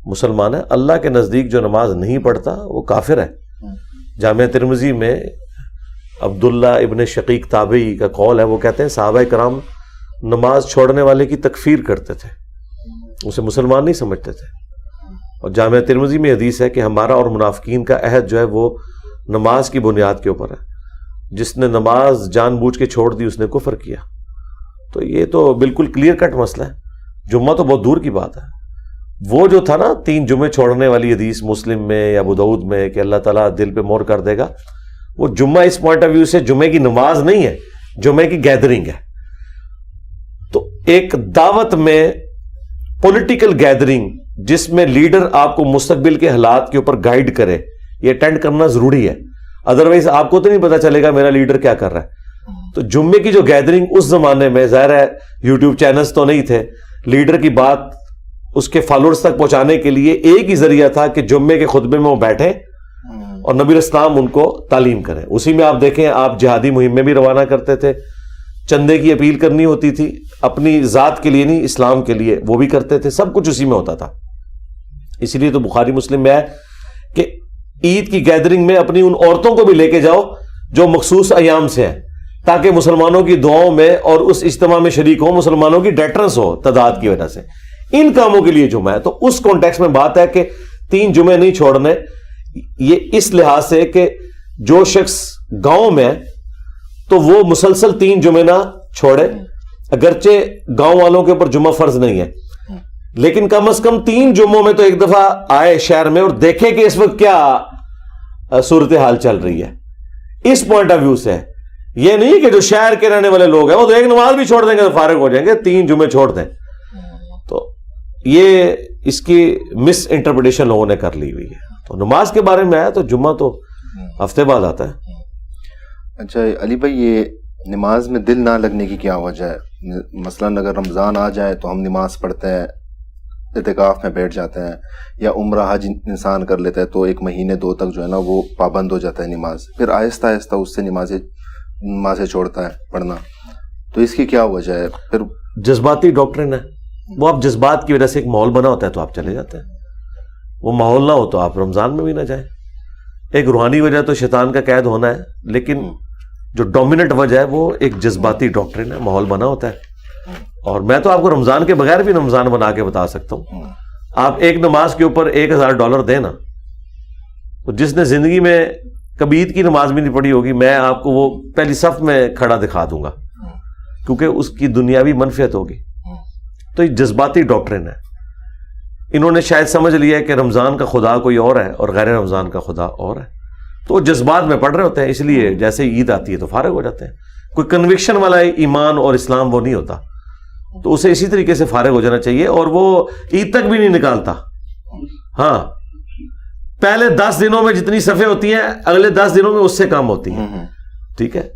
مسلمان ہے, اللہ کے نزدیک جو نماز نہیں پڑھتا وہ کافر ہے. جامعہ ترمذی میں عبداللہ ابن شقیق تابعی کا قول ہے, وہ کہتے ہیں صحابہ کرام نماز چھوڑنے والے کی تکفیر کرتے تھے, اسے مسلمان نہیں سمجھتے تھے. اور جامعہ ترمذی میں حدیث ہے کہ ہمارا اور منافقین کا عہد جو ہے وہ نماز کی بنیاد کے اوپر ہے, جس نے نماز جان بوجھ کے چھوڑ دی اس نے کفر کیا. تو یہ تو بالکل کلیئر کٹ مسئلہ ہے. جمعہ تو بہت دور کی بات ہے. وہ جو تھا نا 3 جمعے چھوڑنے والی حدیث مسلم میں یا ابو داؤد میں کہ اللہ تعالیٰ دل پہ مہر کر دے گا, وہ جمعہ اس پوائنٹ آف ویو سے جمعے کی نماز نہیں ہے, جمعے کی گیدرنگ ہے. تو ایک دعوت میں پولیٹیکل گیدرنگ جس میں لیڈر آپ کو مستقبل کے حالات کے اوپر گائیڈ کرے, یہ اٹینڈ کرنا ضروری ہے. ادروائز آپ کو تو نہیں پتا چلے گا میرا لیڈر کیا کر رہا ہے. تو جمعے کی جو گیدرنگ اس زمانے میں ظاہر ہے یوٹیوب چینلز تو نہیں تھے, لیڈر کی بات اس کے فالوورز تک پہنچانے کے لیے ایک ہی ذریعہ تھا کہ جمعے کے خطبے میں وہ بیٹھے اور نبی الاسلام ان کو تعلیم کریں. اسی میں آپ دیکھیں آپ جہادی مہم میں بھی روانہ کرتے تھے, چندے کی اپیل کرنی ہوتی تھی اپنی ذات کے لیے نہیں اسلام کے لیے, وہ بھی کرتے تھے, سب کچھ اسی میں ہوتا تھا. اسی لیے تو بخاری مسلم میں ہے کہ عید کی گیدرنگ میں اپنی ان عورتوں کو بھی لے کے جاؤ جو مخصوص ایام سے ہیں, تاکہ مسلمانوں کی دعاؤں میں اور اس اجتماع میں شریک ہو, مسلمانوں کی ڈیٹرنس ہو تعداد کی وجہ سے. ان کاموں کے لیے جمعہ ہے. تو اس کانٹیکس میں بات ہے کہ 3 جمعے نہیں چھوڑنے, یہ اس لحاظ سے کہ جو شخص گاؤں میں تو وہ مسلسل 3 جمعے نہ چھوڑے, اگرچہ گاؤں والوں کے اوپر جمعہ فرض نہیں ہے, لیکن کم از کم 3 جمعوں میں تو ایک دفعہ آئے شہر میں اور دیکھے کہ اس وقت کیا صورتحال چل رہی ہے. اس پوائنٹ آف ویو سے یہ نہیں کہ جو شہر کے رہنے والے لوگ ہیں وہ تو ایک نماز بھی چھوڑ دیں گے تو فارغ ہو جائیں گے, 3 جمعے چھوڑ دیں. تو یہ اس کی مس انٹرپریٹیشن لوگوں نے کر لی ہوئی ہے. تو نماز کے بارے میں آیا تو جمعہ تو ہفتے بعد آتا ہے. اچھا علی بھائی, یہ نماز میں دل نہ لگنے کی کیا وجہ ہے؟ مثلاً اگر رمضان آ جائے تو ہم نماز پڑھتے ہیں, اعتکاف میں بیٹھ جاتے ہیں, یا عمرہ حج انسان کر لیتا ہے تو 1 مہینے 2 تک جو ہے نا وہ پابند ہو جاتا ہے نماز, پھر آہستہ آہستہ اس سے نمازیں چھوڑتا ہے پڑھنا. تو اس کی کیا وجہ ہے؟ پھر جذباتی ڈاکٹرن ہے, وہ آپ جذبات کی وجہ سے ایک ماحول بنا ہوتا ہے تو آپ چلے جاتے ہیں. وہ ماحول نہ ہو تو آپ رمضان میں بھی نہ جائیں. ایک روحانی وجہ تو شیطان کا قید ہونا ہے, لیکن جو ڈومیننٹ وجہ ہے وہ ایک جذباتی ڈاکٹرن ہے, ماحول بنا ہوتا ہے. اور میں تو آپ کو رمضان کے بغیر بھی رمضان بنا کے بتا سکتا ہوں. آپ ایک نماز کے اوپر $1000 دیں نا, تو جس نے زندگی میں کبھی عید کی نماز بھی نہیں پڑھی ہوگی, میں آپ کو وہ پہلی صف میں کھڑا دکھا دوں گا, کیونکہ اس کی دنیاوی منفعت ہوگی. تو یہ جذباتی ڈاکٹرن ہے. انہوں نے شاید سمجھ لیا کہ رمضان کا خدا کوئی اور ہے اور غیر رمضان کا خدا اور ہے, تو وہ جذبات میں پڑھ رہے ہوتے ہیں, اس لیے جیسے عید آتی ہے تو فارغ ہو جاتے ہیں. کوئی کنوکشن والا ایمان اور اسلام وہ نہیں ہوتا, تو اسے اسی طریقے سے فارغ ہو جانا چاہیے. اور وہ عید تک بھی نہیں نکالتا. ہاں, پہلے 10 دنوں میں جتنی صفیں ہوتی ہیں اگلے 10 دنوں میں اس سے کم ہوتی ہیں. ٹھیک ہے,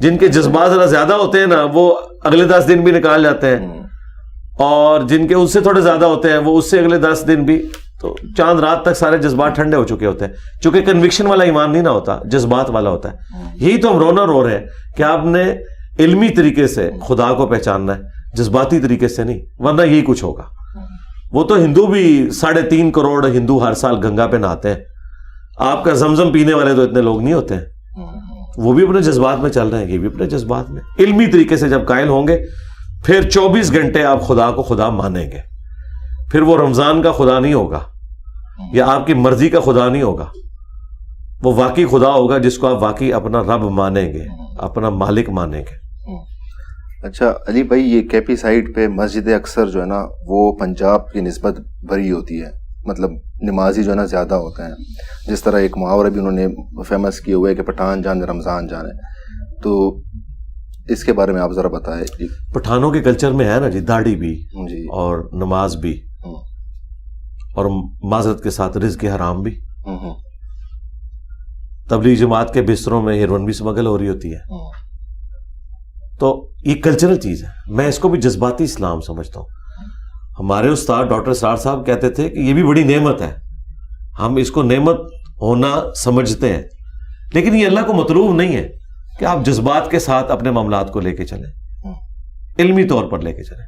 جن کے جذبات ذرا زیادہ ہوتے ہیں نا وہ اگلے 10 دن بھی نکال جاتے ہیں, اور جن کے ان سے تھوڑے زیادہ ہوتے ہیں وہ اس سے اگلے 10 دن بھی. تو چاند رات تک سارے جذبات ٹھنڈے ہو چکے ہوتے ہیں, چونکہ کنوکشن والا ایمان نہیں نہ ہوتا, جذبات والا ہوتا ہے. یہی تو ہم رو رہے ہیں کہ آپ نے علمی طریقے سے خدا کو پہچاننا ہے, جذباتی طریقے سے نہیں, ورنہ یہی کچھ ہوگا. وہ تو ہندو بھی 3.5 کروڑ ہندو ہر سال گنگا پہ نہاتے ہیں. آپ کا زمزم پینے والے تو اتنے لوگ نہیں ہوتے ہیں. وہ بھی اپنے جذبات میں چل رہے ہیں, یہ بھی اپنے جذبات میں. علمی طریقے سے جب قائل ہوں گے پھر 24 گھنٹے آپ خدا کو خدا مانیں گے. پھر وہ رمضان کا خدا نہیں ہوگا یا آپ کی مرضی کا خدا نہیں ہوگا, وہ واقعی خدا ہوگا جس کو آپ واقعی اپنا رب مانیں گے, اپنا مالک مانیں گے. اچھا علی بھائی, یہ کیپی سائٹ پہ مسجدیں اکثر جو ہے نا وہ پنجاب کی نسبت بھری ہوتی ہے, مطلب نمازی جو ہے نا زیادہ ہوتے ہیں. جس طرح ایک محاورہ بھی انہوں نے فیمس کیا ہوا ہے کہ پٹھان جان رمضان جانے, تو اس کے بارے میں آپ ذرا بتائیں. جی, پٹھانوں کے کلچر میں ہے نا جی, داڑھی بھی جی, اور نماز بھی, اور معذرت کے ساتھ رزق حرام بھی. تبلیغ جماعت کے بستروں میں ہیروئن بھی اسمگل ہو رہی ہوتی ہے. تو یہ کلچرل چیز ہے. میں اس کو بھی جذباتی اسلام سمجھتا ہوں. ہمارے استاد ڈاکٹر سار صاحب کہتے تھے کہ یہ بھی بڑی نعمت ہے, ہم اس کو نعمت ہونا سمجھتے ہیں, لیکن یہ اللہ کو مطلوب نہیں ہے کہ آپ جذبات کے ساتھ اپنے معاملات کو لے کے چلیں, علمی طور پر لے کے چلیں.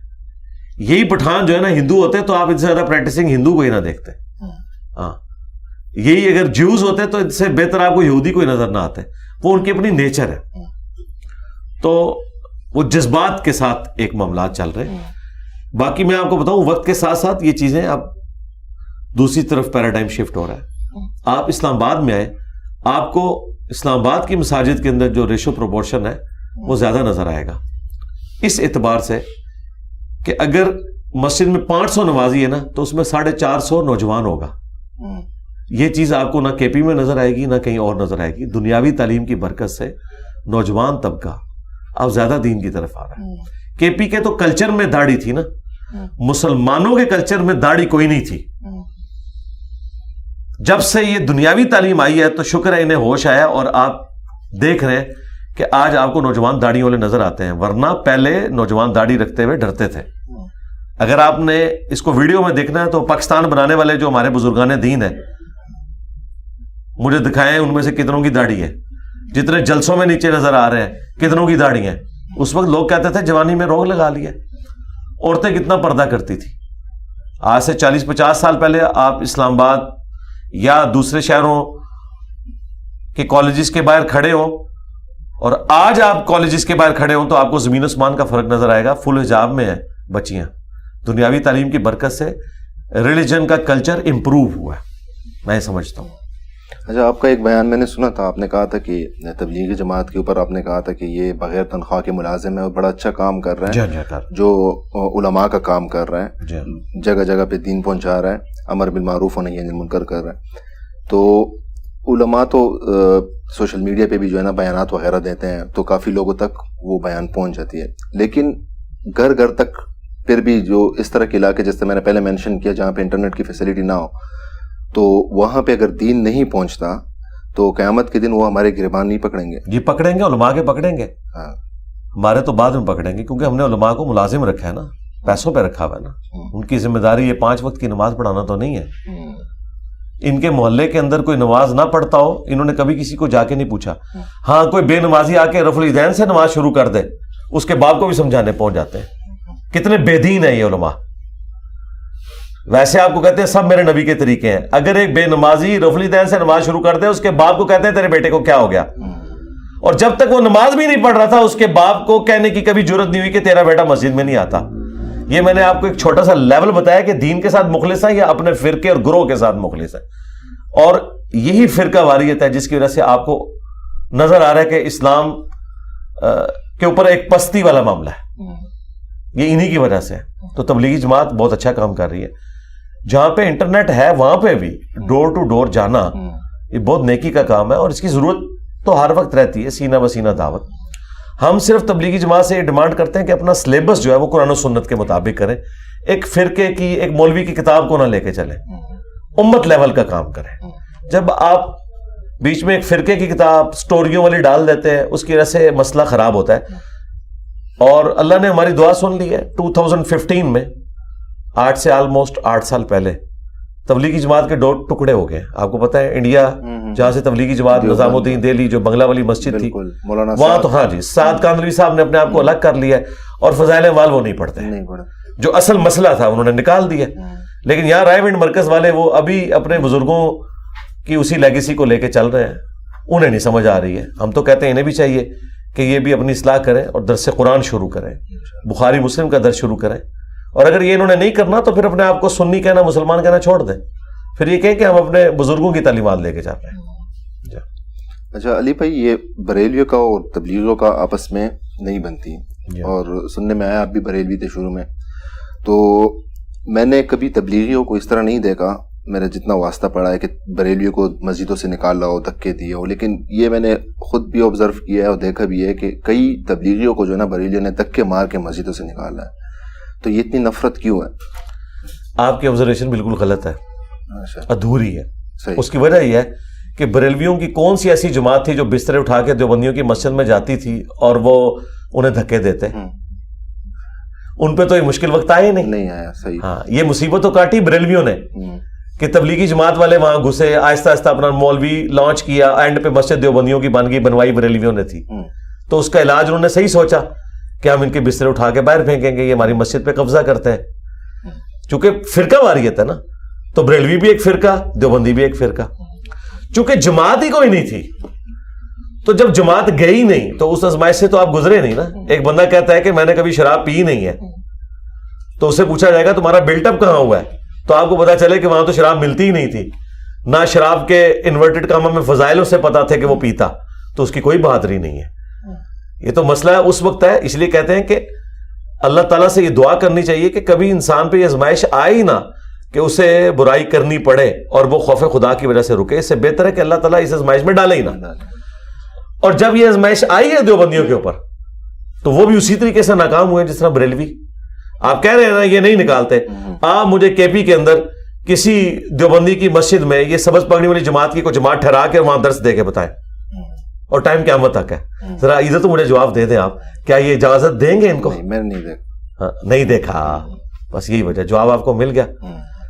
یہی پٹھان جو ہے نا ہندو ہوتے تو آپ ان سے زیادہ پریکٹسنگ ہندو کو ہی نہ دیکھتے. ہاں, یہی اگر جیوز ہوتے تو ان سے بہتر آپ کو یہودی کوئی نظر نہ آتے. وہ ان کی اپنی نیچر ہے. تو وہ جذبات کے ساتھ ایک معاملات چل رہے ہیں. باقی میں آپ کو بتاؤں, وقت کے ساتھ ساتھ یہ چیزیں اب دوسری طرف پیراڈائم شفٹ ہو رہا ہے. آپ اسلام آباد میں آئے, آپ کو اسلام آباد کی مساجد کے اندر جو ریشو پروپورشن ہے وہ زیادہ نظر آئے گا, اس اعتبار سے کہ اگر مسجد میں 500 نمازی ہے نا تو اس میں 450 نوجوان ہوگا. یہ چیز آپ کو نہ کے پی میں نظر آئے گی نہ کہیں اور نظر آئے گی. دنیاوی تعلیم کی برکت سے نوجوان طبقہ اب زیادہ دین کی طرف آ رہا ہے. کے پی کے تو کلچر میں داڑھی تھی نا, مسلمانوں کے کلچر میں داڑھی کوئی نہیں تھی. جب سے یہ دنیاوی تعلیم آئی ہے تو شکر ہے انہیں ہوش آیا, اور آپ دیکھ رہے ہیں کہ آج آپ کو نوجوان داڑھی والے نظر آتے ہیں, ورنہ پہلے نوجوان داڑھی رکھتے ہوئے ڈرتے تھے. اگر آپ نے اس کو ویڈیو میں دیکھنا ہے تو پاکستان بنانے والے جو ہمارے بزرگان دین ہیں, مجھے دکھائیں ان میں سے کتنوں کی داڑھی ہے. جتنے جلسوں میں نیچے نظر آ رہے ہیں کتنوں کی داڑھی ہیں. اس وقت لوگ کہتے تھے جوانی میں روگ لگا لیا. عورتیں کتنا پردہ کرتی تھی. آج سے 40-50 سال پہلے آپ اسلام آباد یا دوسرے شہروں کے کالجز کے باہر کھڑے ہو, اور آج آپ کالجز کے باہر کھڑے ہوں تو آپ کو زمین اسمان کا فرق نظر آئے گا. فل حجاب میں ہیں بچیاں. دنیاوی تعلیم کی برکت سے ریلیجن کا کلچر امپروو ہوا ہے, میں سمجھتا ہوں. اچھا, آپ کا ایک بیان میں نے سنا تھا, آپ نے کہا تھا کہ تبلیغی جماعت کے اوپر آپ نے کہا تھا کہ یہ بغیر تنخواہ کے ملازم ہیں اور بڑا اچھا کام کر رہے ہیں, جو علماء کا کام کر رہے ہیں, جگہ جگہ پہ دین پہنچا رہے ہیں, امر بالمعروف و نہی عن المنکر کر رہے ہیں. تو علماء تو سوشل میڈیا پہ بھی جو ہے نا بیانات وغیرہ دیتے ہیں تو کافی لوگوں تک وہ بیان پہنچ جاتی ہے, لیکن گھر گھر تک پھر بھی جو اس طرح کے علاقے جیسے میں نے پہلے مینشن کیا جہاں پہ انٹرنیٹ کی فیسلٹی نہ ہو, تو وہاں پہ اگر دین نہیں پہنچتا تو قیامت کے دن وہ ہمارے گریبان نہیں پکڑیں گے. جی پکڑیں گے, علماء کے پکڑیں گے. ہاں, ہمارے تو بعد میں پکڑیں گے, کیونکہ ہم نے علماء کو ملازم رکھا ہے نا, پیسوں پہ رکھا ہوا ہے نا. ان کی ذمہ داری یہ 5 وقت کی نماز پڑھانا تو نہیں ہے. ان کے محلے کے اندر کوئی نماز نہ پڑھتا ہو, انہوں نے کبھی کسی کو جا کے نہیں پوچھا. ہاں, کوئی بے نمازی آ کے رفع الیدین سے نماز شروع کر دے, اس کے باپ کو بھی سمجھانے پہنچ جاتے ہیں. کتنے بے دین ہیں یہ علماء. ویسے آپ کو کہتے ہیں سب میرے نبی کے طریقے ہیں. اگر ایک بے نمازی رفلی دین سے نماز شروع کر دے, اس کے باپ کو کہتے ہیں تیرے بیٹے کو کیا ہو گیا, اور جب تک وہ نماز بھی نہیں پڑھ رہا تھا اس کے باپ کو کہنے کی کبھی جرت نہیں ہوئی کہ تیرا بیٹا مسجد میں نہیں آتا. یہ میں نے آپ کو ایک چھوٹا سا لیول بتایا کہ دین کے ساتھ مخلص ہے یا اپنے فرقے اور گروہ کے ساتھ مخلص ہے. اور یہی فرقہ واریت ہے جس کی وجہ سے آپ کو نظر آ رہا ہے کہ اسلام کے اوپر ایک پستی والا معاملہ ہے, یہ انہی کی وجہ سے ہے. تو تبلیغی جماعت بہت اچھا کام کر رہی ہے. جہاں پہ انٹرنیٹ ہے وہاں پہ بھی ڈور ٹو ڈور جانا یہ بہت نیکی کا کام ہے, اور اس کی ضرورت تو ہر وقت رہتی ہے, سینہ بسینہ دعوت. ہم صرف تبلیغی جماعت سے یہ ڈیمانڈ کرتے ہیں کہ اپنا سلیبس جو ہے وہ قرآن و سنت کے مطابق کریں, ایک فرقے کی ایک مولوی کی کتاب کو نہ لے کے چلیں, امت لیول کا کام کریں. جب آپ بیچ میں ایک فرقے کی کتاب سٹوریوں والی ڈال دیتے ہیں اس کی وجہ سے مسئلہ خراب ہوتا ہے. اور اللہ نے ہماری دعا سن لی ہے. 2015 میں آج سے آلموسٹ 8 سال پہلے تبلیغی جماعت کے 2 ٹکڑے ہو گئے. آپ کو پتا ہے انڈیا جہاں سے تبلیغی جماعت نظام الدین دہلی جو بنگلہ والی مسجد تھی وہاں تو ہاں جی سعد کاندھلوی صاحب نے اپنے آپ کو الگ کر لیا ہے, اور فضائل اعمال وہ نہیں پڑھتے, جو اصل مسئلہ تھا انہوں نے نکال دیا. لیکن یہاں رائے ونڈ مرکز والے وہ ابھی اپنے بزرگوں کی اسی لیگیسی کو لے کے چل رہے ہیں, انہیں نہیں سمجھ آ رہی ہے. ہم تو کہتے ہیں انہیں بھی چاہیے کہ یہ بھی اپنی اصلاح کریں اور درس قرآن شروع کریں, بخاری مسلم کا درس شروع کریں. اور اگر یہ انہوں نے نہیں کرنا تو پھر اپنے آپ کو سنی کہنا مسلمان کہنا چھوڑ دیں, پھر یہ کہیں کہ ہم اپنے بزرگوں کی تعلیمات لے کے جا رہے ہیں. اچھا علی بھائی, یہ بریلویوں کا اور تبلیغیوں کا آپس میں نہیں بنتی, اور سننے میں آیا آپ بھی بریلوی تھے شروع میں, تو میں نے کبھی تبلیغیوں کو اس طرح نہیں دیکھا, میرا جتنا واسطہ پڑا ہے کہ بریلویوں کو مسجدوں سے نکالا ہو, دھکے دیے ہو. لیکن یہ میں نے خود بھی آبزرو کیا ہے اور دیکھا بھی ہے کہ کئی تبلیغیوں کو جو ہے نا بریلویوں نے دھکے مار کے مسجدوں سے نکالا ہے. تو یہ اتنی نفرت کیوں ہے؟ آپ کی آبزرویشن بالکل غلط ہے, ادھوری ہے. صحیح. اس کی وجہ یہ ہے کہ بریلویوں کی کون سی ایسی جماعت تھی جو بسترے اٹھا کے دیوبندیوں کی مسجد میں جاتی تھی اور وہ انہیں دھکے دیتے؟ ان پہ تو یہ مشکل وقت آیا ہی نہیں آیا. صحیح. ہاں, یہ مصیبت تو کاٹی بریلویوں نے کہ تبلیغی جماعت والے وہاں گھسے, آہستہ آہستہ اپنا مولوی لانچ کیا, اینڈ پہ مسجد دیوبندیوں کی بن گئی, بنوائی بریلویوں نے تھی. تو اس کا علاج انہوں نے صحیح سوچا کہ ہم ان کے بسترے اٹھا کے باہر پھینکیں گے, یہ ہماری مسجد پہ قبضہ کرتے ہیں. چونکہ فرقہ واریت ہے نا, تو بریلوی بھی ایک فرقہ, دیوبندی بھی ایک فرقہ. چونکہ جماعت ہی کوئی نہیں تھی, تو جب جماعت گئی نہیں تو اس آزمائش سے تو آپ گزرے نہیں نا. ایک بندہ کہتا ہے کہ میں نے کبھی شراب پی نہیں ہے, تو اسے پوچھا جائے گا تمہارا بلٹ اپ کہاں ہوا ہے, تو آپ کو پتا چلے کہ وہاں تو شراب ملتی ہی نہیں تھی, نہ شراب کے انورٹڈ کاموں میں فضائل اسے پتا تھے کہ وہ پیتا, تو اس کی کوئی بہادری نہیں ہے. یہ تو مسئلہ اس وقت ہے. اس لیے کہتے ہیں کہ اللہ تعالیٰ سے یہ دعا کرنی چاہیے کہ کبھی انسان پہ یہ آزمائش آئے ہی نہ کہ اسے برائی کرنی پڑے اور وہ خوف خدا کی وجہ سے رکے. اس سے بہتر ہے کہ اللہ تعالیٰ اس آزمائش میں ڈالے ہی نہ. اور جب یہ آزمائش آئی ہے دیوبندیوں کے اوپر تو وہ بھی اسی طریقے سے ناکام ہوئے جس طرح بریلوی. آپ کہہ رہے ہیں نا یہ نہیں نکالتے, آپ مجھے کے پی کے اندر کسی دیوبندی کی مسجد میں یہ سبز پگڑی والی جماعت کی کوئی جماعت ٹھہرا کے وہاں درس دے کے بتائیں, اور ٹائم قیامت تک ہے. ذرا ادھر تو مجھے جواب دے دیں آپ, کیا یہ اجازت دیں گے ان کو؟ میں نے نہیں دیکھا. نہیں دیکھا, بس یہی وجہ, جواب آپ کو مل گیا.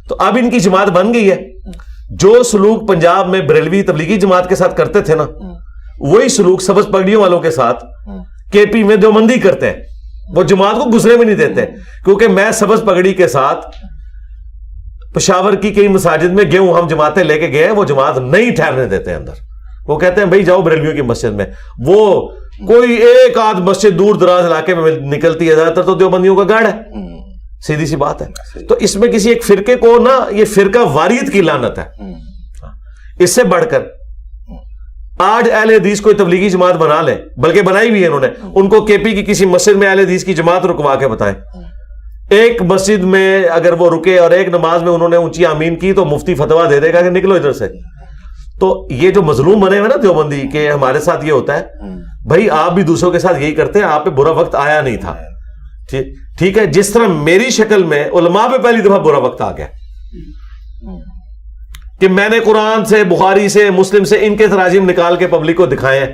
تو اب ان کی جماعت بن گئی ہے. جو سلوک پنجاب میں بریلوی تبلیغی جماعت کے ساتھ کرتے تھے نا, وہی سلوک سبز پگڑیوں والوں کے ساتھ کے پی میں دیوبندی کرتے ہیں. وہ جماعت کو گزرے بھی نہیں دیتے, کیونکہ میں سبز پگڑی کے ساتھ پشاور کی کئی مساجد میں گئے ہوں, ہم جماعتیں لے کے گئے, وہ جماعت نہیں ٹھہرنے دیتے اندر. وہ کہتے ہیں بھائی جاؤ بریلویوں کی مسجد میں. وہ کوئی ایک آدھ مسجد دور دراز علاقے میں نکلتی ہے, زیادہ تر تو دیوبندیوں کا گڑھ ہے. سیدھی سی بات ہے. تو اس میں کسی ایک فرقے کو نا, یہ فرقہ واریت کی لعنت ہے. اس سے بڑھ کر آج اہل حدیث کوئی تبلیغی جماعت بنا لے, بلکہ بنائی بھی ہے انہوں نے, ان کو کے پی کی کسی مسجد میں اہل حدیث کی جماعت رکوا کے بتائیں. ایک مسجد میں اگر وہ رکے اور ایک نماز میں انہوں نے اونچی آمین کی تو مفتی فتویٰ دے دے گا کہ نکلو ادھر سے. تو یہ جو مظلوم بنے ہوئے نا دیوبندی کہ ہمارے ساتھ یہ ہوتا ہے, بھائی آپ بھی دوسروں کے ساتھ یہی کرتے ہیں, آپ پہ برا وقت آیا نہیں تھا. ٹھیک ہے, جس طرح میری شکل میں علماء پہ پہلی دفعہ برا وقت آ گیا کہ میں نے قرآن سے, بخاری سے, مسلم سے ان کے تراجم نکال کے پبلک کو دکھائے ہیں.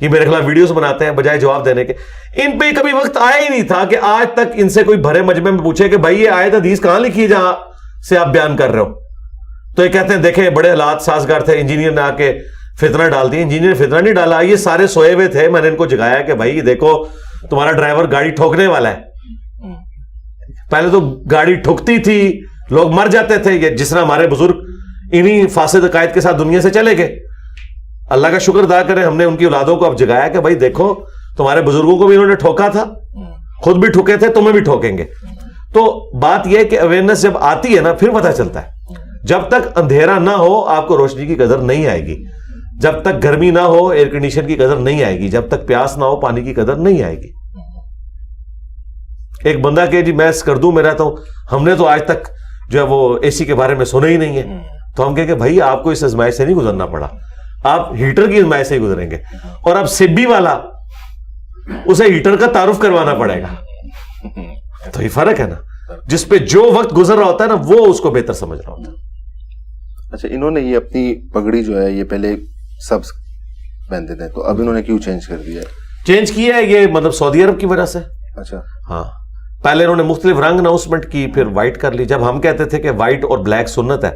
یہ میرے خلاف ویڈیوز بناتے ہیں بجائے جواب دینے کے. ان پہ کبھی وقت آیا ہی نہیں تھا کہ آج تک ان سے کوئی بھرے مجمع میں پوچھے کہ بھائی یہ آیت حدیث کہاں لکھی ہے جہاں سے آپ بیان کر رہے ہو. تو یہ کہتے ہیں دیکھیں بڑے حالات سازگار تھے, انجینئر نے آ کے فتنہ ڈال دی. انجینئر نے فتنہ نہیں ڈالا, یہ سارے سوئے ہوئے تھے, میں نے ان کو جگایا کہ بھائی دیکھو تمہارا ڈرائیور گاڑی ٹھوکنے والا ہے. پہلے تو گاڑی ٹھکتی تھی, لوگ مر جاتے تھے, یہ جس طرح ہمارے بزرگ انہی فاسد عقائد کے ساتھ دنیا سے چلے گئے. اللہ کا شکر ادا کریں ہم نے ان کی اولادوں کو اب جگایا کہ بھائی دیکھو تمہارے بزرگوں کو بھی انہوں نے ٹھوکا تھا, خود بھی ٹھوکے تھے, تمہیں بھی ٹھوکیں گے. تو بات یہ ہے کہ اویئرنیس جب آتی ہے نا پھر پتہ چلتا ہے. جب تک اندھیرا نہ ہو آپ کو روشنی کی قدر نہیں آئے گی, جب تک گرمی نہ ہو ایئر کنڈیشن کی قدر نہیں آئے گی, جب تک پیاس نہ ہو پانی کی قدر نہیں آئے گی. ایک بندہ کہ جی میں سکردو میں رہتا ہوں, ہم نے تو آج تک جو ہے وہ اے سی کے بارے میں سنا ہی نہیں ہے. تو ہم کہیں کہ بھائی آپ کو اس ازمائش سے نہیں گزرنا پڑا, آپ ہیٹر کی ازمائش سے ہی گزریں گے. اور اب سبی والا اسے ہیٹر کا تعارف کروانا پڑے گا. تو یہ فرق ہے نا, جس پہ جو وقت گزر رہا ہوتا ہے نا وہ اس کو بہتر سمجھ رہا ہوتا ہے. اچھا, انہوں نے یہ اپنی پگڑی جو ہے یہ پہلے سبز پہنتے تھے, تو اب انہوں نے کیوں چینج کر دیا ہے؟ چینج کیا ہے یہ مطلب سعودی عرب کی وجہ سے. اچھا ہاں, پہلے انہوں نے مختلف رنگ اناؤنسمنٹ کی, پھر وائٹ کر لی. جب ہم کہتے تھے کہ وائٹ اور بلیک سنت ہے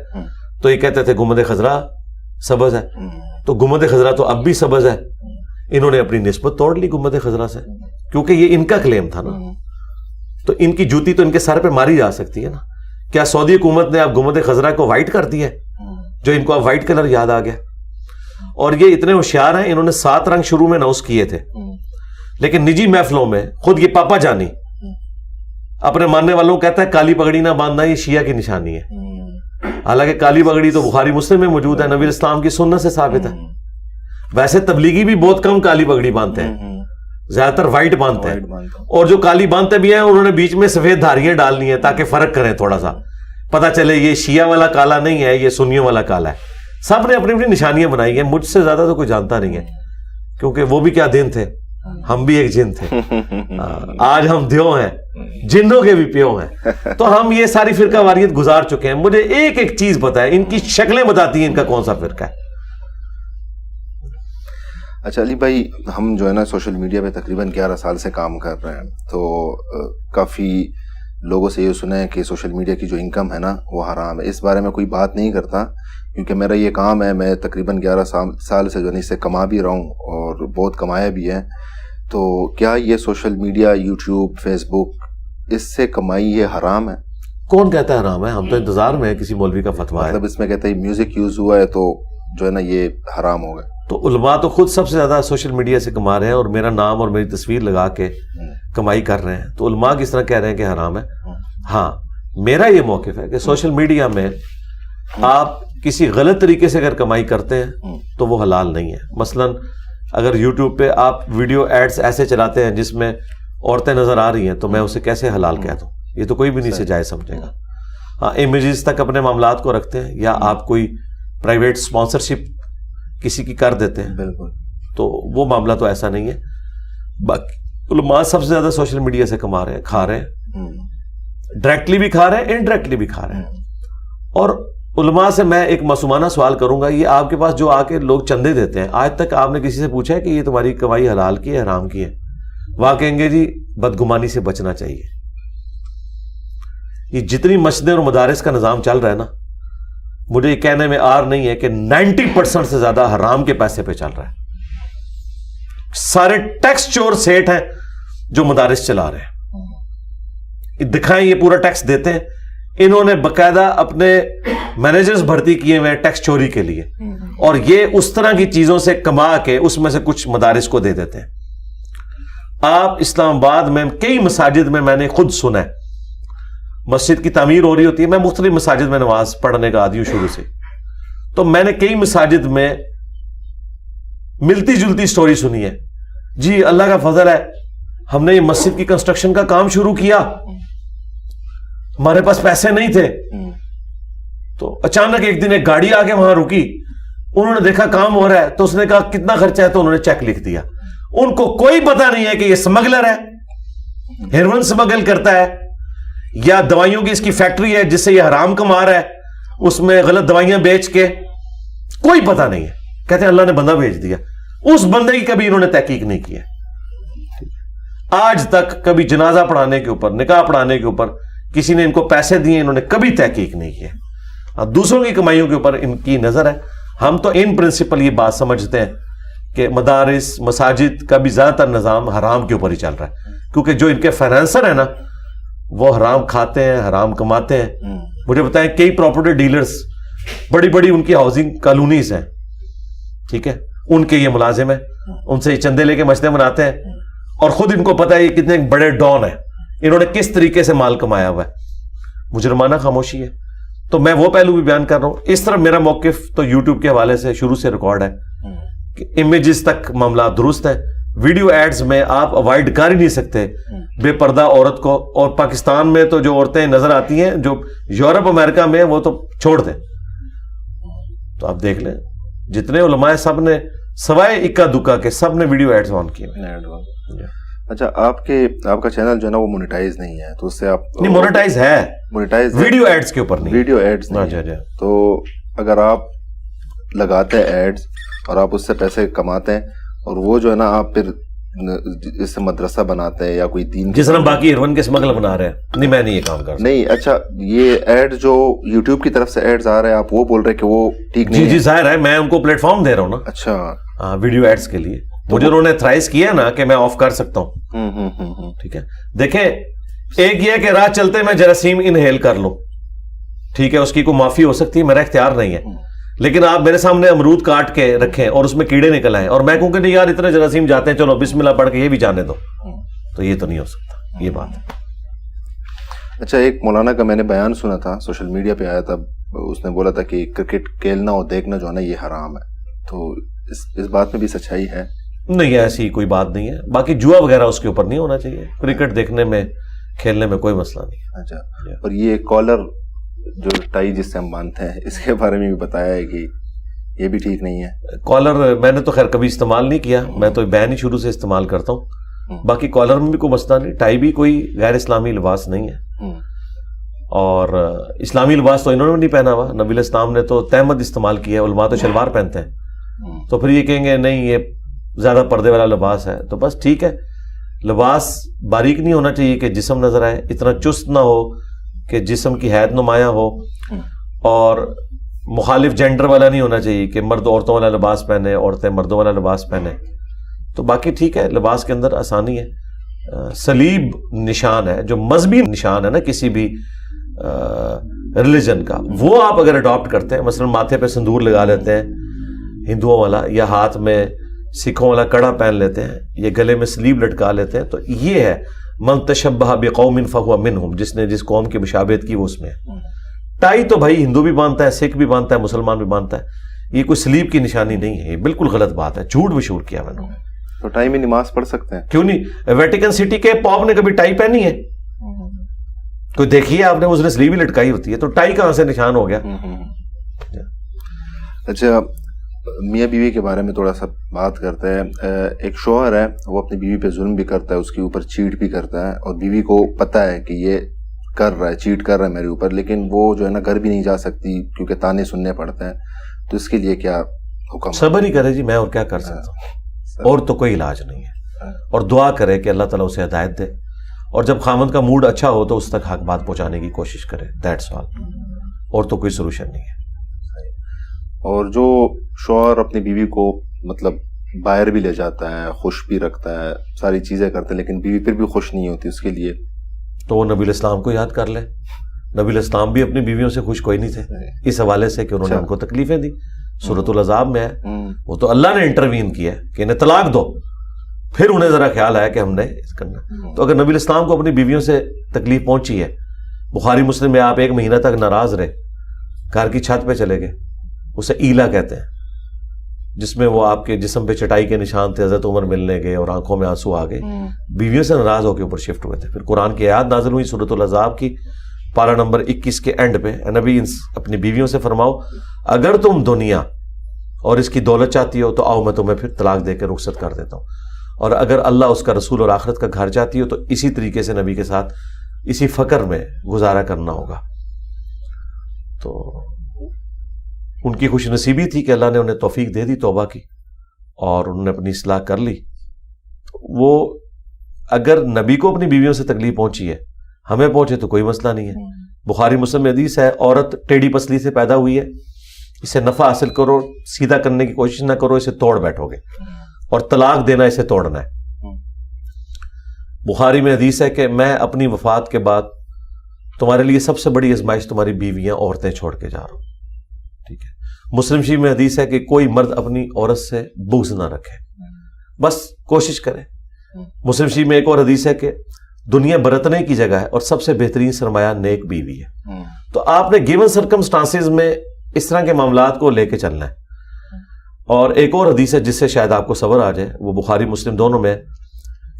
تو یہ کہتے تھے گنبد خضرا سبز ہے, تو گنبد خضرا تو اب بھی سبز ہے. انہوں نے اپنی نسبت توڑ لی گنبد خضرا سے, کیونکہ یہ ان کا کلیم تھا نا. تو ان کی جوتی تو ان کے سر پہ ماری جا سکتی ہے نا. کیا سعودی حکومت نے اب گنبد خضرا کو وائٹ کر دیا ہے, جو ان کو اب وائٹ کلر یاد آ گیا؟ اور یہ اتنے ہوشیار ہیں, انہوں نے 7 رنگ شروع میں اناؤنس کیے تھے, لیکن نجی محفلوں میں خود یہ پاپا جانی اپنے ماننے والوں کو کہتا ہے کالی پگڑی نہ باندھنا یہ شیعہ کی نشانی ہے. حالانکہ کالی پگڑی تو بخاری مسلم میں موجود ہے, نبی اسلام کی سنت سے ثابت ہے. ویسے تبلیغی بھی بہت کم کالی پگڑی باندھتے ہیں, زیادہ تر وائٹ باندھتے ہیں. اور جو کالی باندھتے بھی ہیں انہوں نے بیچ میں سفید دھاریاں ڈالنی ہیں تاکہ فرق کریں, تھوڑا سا پتا چلے یہ شیعہ والا کالا نہیں ہے, یہ سنیوں والا کالا ہے. سب نے اپنی اپنی نشانیاں بنائی ہیں, مجھ سے زیادہ تو کوئی جانتا نہیں ہے, کیونکہ وہ بھی کیا دن تھے, ہم بھی ایک جن تھے. آج ہم دیو ہیں, جنوں کے بھی پیو ہیں. تو ہم یہ ساری فرقہ واریت گزار چکے ہیں. مجھے ایک ایک چیز پتا ہے, ان کی شکلیں بتاتی ہیں ان کا کون سا فرقہ ہے. اچھا علی بھائی, ہم جو ہے نا سوشل میڈیا پہ تقریباً 11 سال سے کام کر رہے ہیں, تو کافی لوگوں سے یہ سنا ہے کہ سوشل میڈیا کی جو انکم ہے نا وہ حرام ہے. اس بارے میں کوئی بات نہیں کرتا کیونکہ میرا یہ کام ہے, میں تقریباً 11 سال سے جو ہے اس سے کما بھی رہا ہوں اور بہت کمایا بھی ہے. تو کیا یہ سوشل میڈیا, یوٹیوب, فیس بک, اس سے کمائی یہ حرام ہے؟ کون کہتا ہے حرام ہے؟ ہم تو انتظار میں ہے کسی مولوی کا فتویٰ ہے. مطلب اس میں کہتا ہے میوزک یوز ہوا ہے تو جو ہے نا یہ حرام ہوگا. تو علماء تو خود سب سے زیادہ سوشل میڈیا سے کما رہے ہیں, اور میرا نام اور میری تصویر لگا کے کمائی کر رہے ہیں. تو علماء کس طرح کہہ رہے ہیں کہ حرام ہے؟ ہاں, میرا یہ موقف ہے کہ سوشل میڈیا میں آپ کسی غلط طریقے سے اگر کمائی کرتے ہیں تو وہ حلال نہیں ہے. مثلاً اگر یوٹیوب پہ آپ ویڈیو ایڈز ایسے چلاتے ہیں جس میں عورتیں نظر آ رہی ہیں, تو میں اسے کیسے حلال کہتا ہوں؟ یہ تو کوئی بھی نہیں سے جائز سمجھے گا. ہاں, امیجز تک اپنے معاملات کو رکھتے ہیں, یا آپ کوئی پرائیویٹ اسپانسرشپ کسی کی کر دیتے ہیں, بالکل, تو وہ معاملہ تو ایسا نہیں ہے. باقی علماء سب سے زیادہ سوشل میڈیا سے کما رہے ہیں, کھا رہے ہیں, ڈائریکٹلی بھی کھا رہے ہیں, انڈائریکٹلی بھی کھا رہے ہیں. اور علماء سے میں ایک معصومانہ سوال کروں گا, یہ آپ کے پاس جو آ کے لوگ چندے دیتے ہیں, آج تک آپ نے کسی سے پوچھا ہے کہ یہ تمہاری کمائی حلال کی ہے حرام کی ہے؟ وہ کہیں گے جی بدگمانی سے بچنا چاہیے. یہ جتنی مسجدیں اور مدارس کا نظام چل رہا ہے نا, مجھے یہ کہنے میں آر نہیں ہے کہ 90% سے زیادہ حرام کے پیسے پہ چل رہا ہے. سارے ٹیکس چور سیٹ ہیں جو مدارس چلا رہے ہیں. دکھائیں, یہ پورا ٹیکس دیتے ہیں. انہوں نے باقاعدہ اپنے مینیجرز بھرتی کیے ہوئے ٹیکس چوری کے لیے, اور یہ اس طرح کی چیزوں سے کما کے اس میں سے کچھ مدارس کو دے دیتے ہیں. آپ اسلام آباد میں کئی مساجد میں نے خود سنا ہے, مسجد کی تعمیر ہو رہی ہوتی ہے, میں مختلف مساجد میں نماز پڑھنے کا عادی ہوں شروع سے, تو میں نے کئی مساجد میں ملتی جلتی سٹوری سنی ہے. جی اللہ کا فضل ہے, ہم نے یہ مسجد کی کنسٹرکشن کا کام شروع کیا, ہمارے پاس پیسے نہیں تھے, تو اچانک ایک دن ایک گاڑی آ کے وہاں رکی, انہوں نے دیکھا کام ہو رہا ہے, تو اس نے کہا کتنا خرچہ ہے, تو انہوں نے چیک لکھ دیا. ان کو کوئی پتا نہیں ہے کہ یہ سمگلر ہے, ہیروئن سمگل کرتا ہے, یا دوائیوں کی اس کی فیکٹری ہے جس سے یہ حرام کما رہا ہے, اس میں غلط دوائیاں بیچ کے, کوئی پتا نہیں ہے. کہتے ہیں اللہ نے بندہ بھیج دیا. اس بندے کی کبھی انہوں نے تحقیق نہیں کی ہے. آج تک کبھی جنازہ پڑھانے کے اوپر, نکاح پڑھانے کے اوپر کسی نے ان کو پیسے دیے, انہوں نے کبھی تحقیق نہیں کی ہے. دوسروں کی کمائیوں کے اوپر ان کی نظر ہے. ہم تو ان پرنسپل یہ بات سمجھتے ہیں کہ مدارس, مساجد کا بھی زیادہ تر نظام حرام کے اوپر ہی چل رہا ہے, کیونکہ جو ان کے فائنانسر ہیں نا وہ حرام کھاتے ہیں, حرام کماتے ہیں. مجھے بتائیں کئی پراپرٹی ڈیلرز بڑی بڑی ان کی ہاؤسنگ کالونیز ہیں, ٹھیک ہے, ان کے یہ ملازم ہیں, ان سے چندے لے کے مشتے بناتے ہیں, اور خود ان کو پتا ہے یہ کتنے بڑے ڈان ہیں, انہوں نے کس طریقے سے مال کمایا ہوا ہے. مجرمانہ خاموشی ہے. تو میں وہ پہلو بھی بیان کر رہا ہوں. اس طرح میرا موقف تو یوٹیوب کے حوالے سے شروع سے ریکارڈ ہے کہ امیجز تک معاملات درست ہے. ویڈیو ایڈز میں آپ اوائڈ کر ہی نہیں سکتے بے پردہ عورت کو, اور پاکستان میں تو جو عورتیں نظر آتی ہیں جو یورپ امریکہ میں وہ تو چھوڑ دیں. تو آپ دیکھ لیں جتنے علماء سب نے سوائے اکا دکا کے سب نے ویڈیو ایڈز آن کیے. اچھا, آپ کا چینل جو ہے نا وہ مونیٹائز نہیں ہے, تو اس سے آپ نہیں, مونیٹائز ہے, مونیٹائز ویڈیو ایڈز کے اوپر نہیں, ویڈیو ایڈز نہیں. تو اگر آپ لگاتے ہیں ایڈز اور آپ اس سے پیسے کماتے ہیں, اور وہ جو ہے نا آپ پھر اس سے مدرسہ بناتے ہیں یا کوئی دین, جس طرح باقی ہیروئن کے اسمگل بنا رہے ہیں, نہیں میں نہیں یہ کام کرتا. نہیں, اچھا یہ ایڈ جو یوٹیوب کی طرف سے ایڈز آ رہے ہیں آپ وہ بول رہے ہیں کہ وہ ٹھیک نہیں ہے؟ جی ظاہر ہے, میں ان کو پلیٹ فارم دے رہا ہوں نا. اچھا, ہاں, ویڈیو ایڈز کے لیے مجھے انہوں نے تھرائز کیا نا کہ میں آف کر سکتا ہوں. ٹھیک ہے, دیکھیں ایک یہ کہ راہ چلتے میں جراثیم انہیل کر لوں, ٹھیک ہے, اس کی کوئی معافی ہو سکتی ہے, میرا اختیار نہیں ہے. لیکن آپ میرے سامنے امرود کاٹ کے رکھیں اور اس میں کیڑے نکل آئیں اور میں کہوں کہ نہیں یار اتنے جراثیم جاتے ہیں, چلو بسم اللہ پڑھ کے یہ بھی جانے دو, تو یہ تو نہیں ہو سکتا. یہ بات ہے. اچھا, ایک مولانا کا میں نے بیان سنا تھا, سوشل میڈیا پہ آیا تھا, اس نے بولا تھا کہ کرکٹ کھیلنا اور دیکھنا جو ہے نا یہ حرام ہے. تو اس بات میں بھی سچائی ہے؟ نہیں, ایسی کوئی بات نہیں ہے. باقی جوا وغیرہ اس کے اوپر نہیں ہونا چاہیے. کرکٹ دیکھنے میں کھیلنے میں کوئی مسئلہ نہیں. اچھا, اور یہ کالر جو ٹائی جس سے ہم باندھتے ہیں اس کے بارے میں بھی بتایا ہے کہ یہ بھی ٹھیک نہیں ہے. کالر میں نے تو خیر کبھی استعمال نہیں کیا, میں تو بین ہی شروع سے استعمال کرتا ہوں. باقی کالر میں بھی کوئی مسئلہ نہیں. ٹائی بھی کوئی غیر اسلامی لباس نہیں ہے, اور اسلامی لباس تو انہوں نے نہیں پہنا ہوا. نبی الاسلام نے تو تہمد استعمال کیا ہے, علماء تو شلوار پہنتے ہیں. تو پھر یہ کہیں گے نہیں یہ زیادہ پردے والا لباس ہے, تو بس ٹھیک ہے. لباس باریک نہیں ہونا چاہیے کہ جسم نظر آئے, اتنا چست نہ ہو کہ جسم کی حید نمایاں ہو, اور مخالف جینڈر والا نہیں ہونا چاہیے کہ مرد عورتوں والا لباس پہنے, عورتیں مردوں والا لباس پہنے. تو باقی ٹھیک ہے, لباس کے اندر آسانی ہے. صلیب نشان ہے جو مذہبی نشان ہے نا کسی بھی ریلیجن کا, وہ آپ اگر اڈاپٹ کرتے ہیں, مثلا ماتھے پہ سندور لگا لیتے ہیں ہندوؤں والا, یا ہاتھ میں سکھوں والا کڑا پہن لیتے ہیں, یہ گلے میں سلیب لٹکا لیتے ہیں, تو یہ ہے من تشبہ بقوم فہو منہم, جس نے جس قوم کی مشابہت کی وہ اس میں ہے. ٹائی تو بھائی ہندو بھی باندھتا ہے, سکھ بھی باندھتا ہے, مسلمان بھی باندھتا ہے. یہ کوئی سلیب کی نشانی نہیں ہے, یہ بالکل غلط بات ہے, جھوٹ مشہور کیا میں نے. تو ٹائی میں نماز پڑھ سکتے ہیں؟ کیوں نہیں, ویٹیکن سٹی کے پاپ نے کبھی ٹائی پہنی ہے؟ کوئی دیکھیے آپ نے, اس نے سلیب ہی لٹکائی ہوتی ہے, تو ٹائی کہاں سے نشان ہو گیا. اچھا, میاں بیوی کے بارے میں تھوڑا سا بات کرتے ہیں. ایک شوہر ہے, وہ اپنی بیوی پہ ظلم بھی کرتا ہے, اس کے اوپر چیٹ بھی کرتا ہے, اور بیوی کو پتہ ہے کہ یہ کر رہا ہے, چیٹ کر رہا ہے میرے اوپر, لیکن وہ جو ہے نا گھر بھی نہیں جا سکتی کیونکہ تانے سننے پڑتے ہیں. تو اس کے لیے کیا حکم؟ صبر ہی کرے جی, میں اور کیا کر سکتا ہوں, اور تو کوئی علاج نہیں ہے. اور دعا کرے کہ اللہ تعالیٰ اسے ہدایت دے, اور جب خامند کا موڈ اچھا ہو تو اس تک حق بات پہنچانے کی کوشش کرے. دیٹس آل, اور تو کوئی سولوشن نہیں ہے. اور جو شوہر اپنی بیوی کو مطلب باہر بھی لے جاتا ہے, خوش بھی رکھتا ہے, ساری چیزیں کرتا ہے, لیکن بیوی پھر بھی خوش نہیں ہوتی, اس کے لیے تو وہ نبی الاسلام کو یاد کر لے. نبی الاسلام بھی اپنی بیویوں سے خوش کوئی نہیں تھے, اس حوالے سے کہ انہوں نے ان کو تکلیفیں دی. سورۃ العذاب میں ہے, وہ تو اللہ نے انٹروین کیا کہ انہیں طلاق دو, پھر انہیں ذرا خیال آیا کہ ہم نے کرنا. تو اگر نبی الاسلام کو اپنی بیویوں سے تکلیف پہنچی ہے, بخاری مسلم میں آپ 1 مہینہ تک ناراض رہے, گھر کی چھت پہ چلے گئے, اسے ایلا کہتے ہیں, جس میں وہ آپ کے جسم پہ چٹائی کے نشان تھے, حضرت عمر ملنے گئے اور آنکھوں میں آنسو آ گئے, بیویوں سے ناراض ہو کے اوپر شفٹ ہوئے تھے. پھر قرآن کی آیات نازل ہوئی سورۃ العذاب کی پارہ نمبر 21 کے اینڈ پہ, اے نبی اپنی بیویوں سے فرماؤ اگر تم دنیا اور اس کی دولت چاہتی ہو تو آؤ میں تمہیں پھر طلاق دے کے رخصت کر دیتا ہوں, اور اگر اللہ, اس کا رسول اور آخرت کا گھر چاہتی ہو تو اسی طریقے سے نبی کے ساتھ اسی فقر میں گزارا کرنا ہوگا. تو ان کی خوش نصیبی تھی کہ اللہ نے انہیں توفیق دے دی توبہ کی, اور انہوں نے اپنی اصلاح کر لی. وہ اگر نبی کو اپنی بیویوں سے تکلیف پہنچی ہے, ہمیں پہنچے تو کوئی مسئلہ نہیں ہے. بخاری مسلم میں حدیث ہے, عورت ٹیڑھی پسلی سے پیدا ہوئی ہے, اسے نفع حاصل کرو, سیدھا کرنے کی کوشش نہ کرو, اسے توڑ بیٹھو گے, اور طلاق دینا اسے توڑنا ہے. بخاری میں حدیث ہے کہ میں اپنی وفات کے بعد تمہارے لیے سب سے بڑی آزمائش تمہاری بیویاں عورتیں چھوڑ کے جا رہا ہوں. ٹھیک ہے. مسلم شریف میں حدیث ہے کہ کوئی مرد اپنی عورت سے بغض نہ رکھے, بس کوشش کرے. مسلم شریف میں ایک اور حدیث ہے کہ دنیا برتنے کی جگہ ہے اور سب سے بہترین سرمایہ نیک بیوی ہے. تو آپ نے گیون سرکمسٹانسز میں اس طرح کے معاملات کو لے کے چلنا ہے. اور ایک اور حدیث ہے جس سے شاید آپ کو صبر آ جائے, وہ بخاری مسلم دونوں میں,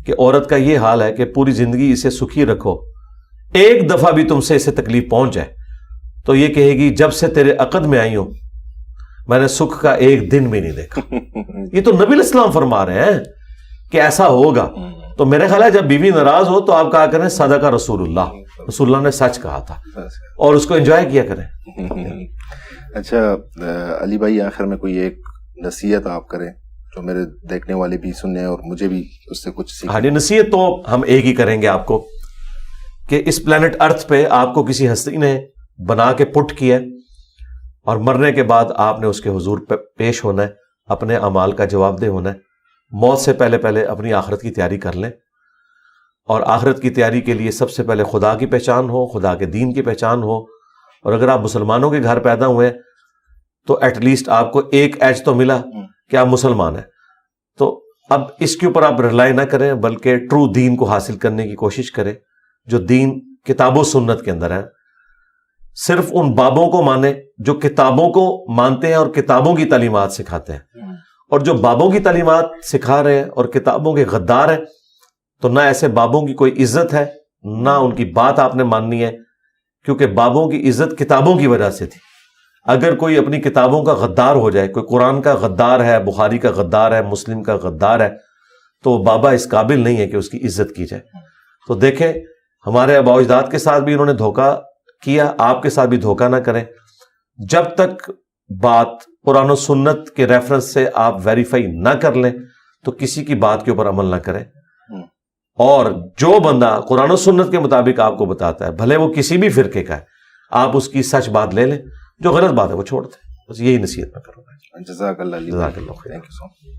کہ عورت کا یہ حال ہے کہ پوری زندگی اسے سکھی رکھو, ایک دفعہ بھی تم سے اسے تکلیف پہنچ جائے تو یہ کہے گی جب سے تیرے عقد میں آئی ہوں میں نے سکھ کا ایک دن بھی نہیں دیکھا. یہ تو نبی علیہ السلام فرما رہے ہیں کہ ایسا ہوگا. تو میرے خیال ہے جب بیوی ناراض ہو تو آپ کہا کریں صدق رسول اللہ, رسول اللہ نے سچ کہا تھا, اور اس کو انجوائے کیا کریں. اچھا علی بھائی, آخر میں کوئی ایک نصیحت آپ کریں جو میرے دیکھنے والے بھی سنیں اور مجھے بھی اس سے کچھ سیکھیں. ہاں جی, نصیحت تو ہم ایک ہی کریں گے آپ کو کہ اس پلانٹ ارتھ پہ آپ کو کسی ہستی نے بنا کے پٹ کیا اور مرنے کے بعد آپ نے اس کے حضور پہ پیش ہونا ہے, اپنے اعمال کا جواب دہ ہونا ہے. موت سے پہلے پہلے اپنی آخرت کی تیاری کر لیں, اور آخرت کی تیاری کے لیے سب سے پہلے خدا کی پہچان ہو, خدا کے دین کی پہچان ہو. اور اگر آپ مسلمانوں کے گھر پیدا ہوئے تو ایٹ لیسٹ آپ کو ایک ایج تو ملا کہ آپ مسلمان ہیں. تو اب اس کے اوپر آپ ریلائی نہ کریں بلکہ ٹرو دین کو حاصل کرنے کی کوشش کریں جو دین کتاب و سنت کے اندر ہے. صرف ان بابوں کو مانیں جو کتابوں کو مانتے ہیں اور کتابوں کی تعلیمات سکھاتے ہیں, اور جو بابوں کی تعلیمات سکھا رہے ہیں اور کتابوں کے غدار ہیں تو نہ ایسے بابوں کی کوئی عزت ہے نہ ان کی بات آپ نے ماننی ہے, کیونکہ بابوں کی عزت کتابوں کی وجہ سے تھی. اگر کوئی اپنی کتابوں کا غدار ہو جائے, کوئی قرآن کا غدار ہے, بخاری کا غدار ہے, مسلم کا غدار ہے, تو بابا اس قابل نہیں ہے کہ اس کی عزت کی جائے. تو دیکھیں ہمارے آباء و اجداد کے ساتھ بھی انہوں نے دھوکہ کیا, آپ کے ساتھ بھی دھوکہ نہ کریں. جب تک بات قرآن و سنت کے ریفرنس سے آپ ویریفائی نہ کر لیں تو کسی کی بات کے اوپر عمل نہ کریں. اور جو بندہ قرآن و سنت کے مطابق آپ کو بتاتا ہے, بھلے وہ کسی بھی فرقے کا ہے, آپ اس کی سچ بات لے لیں, جو غلط بات ہے وہ چھوڑ دیں. بس یہی نصیحت میں کروں گا. جزاک اللہ. جزاک اللہ خیر. Thank you so much.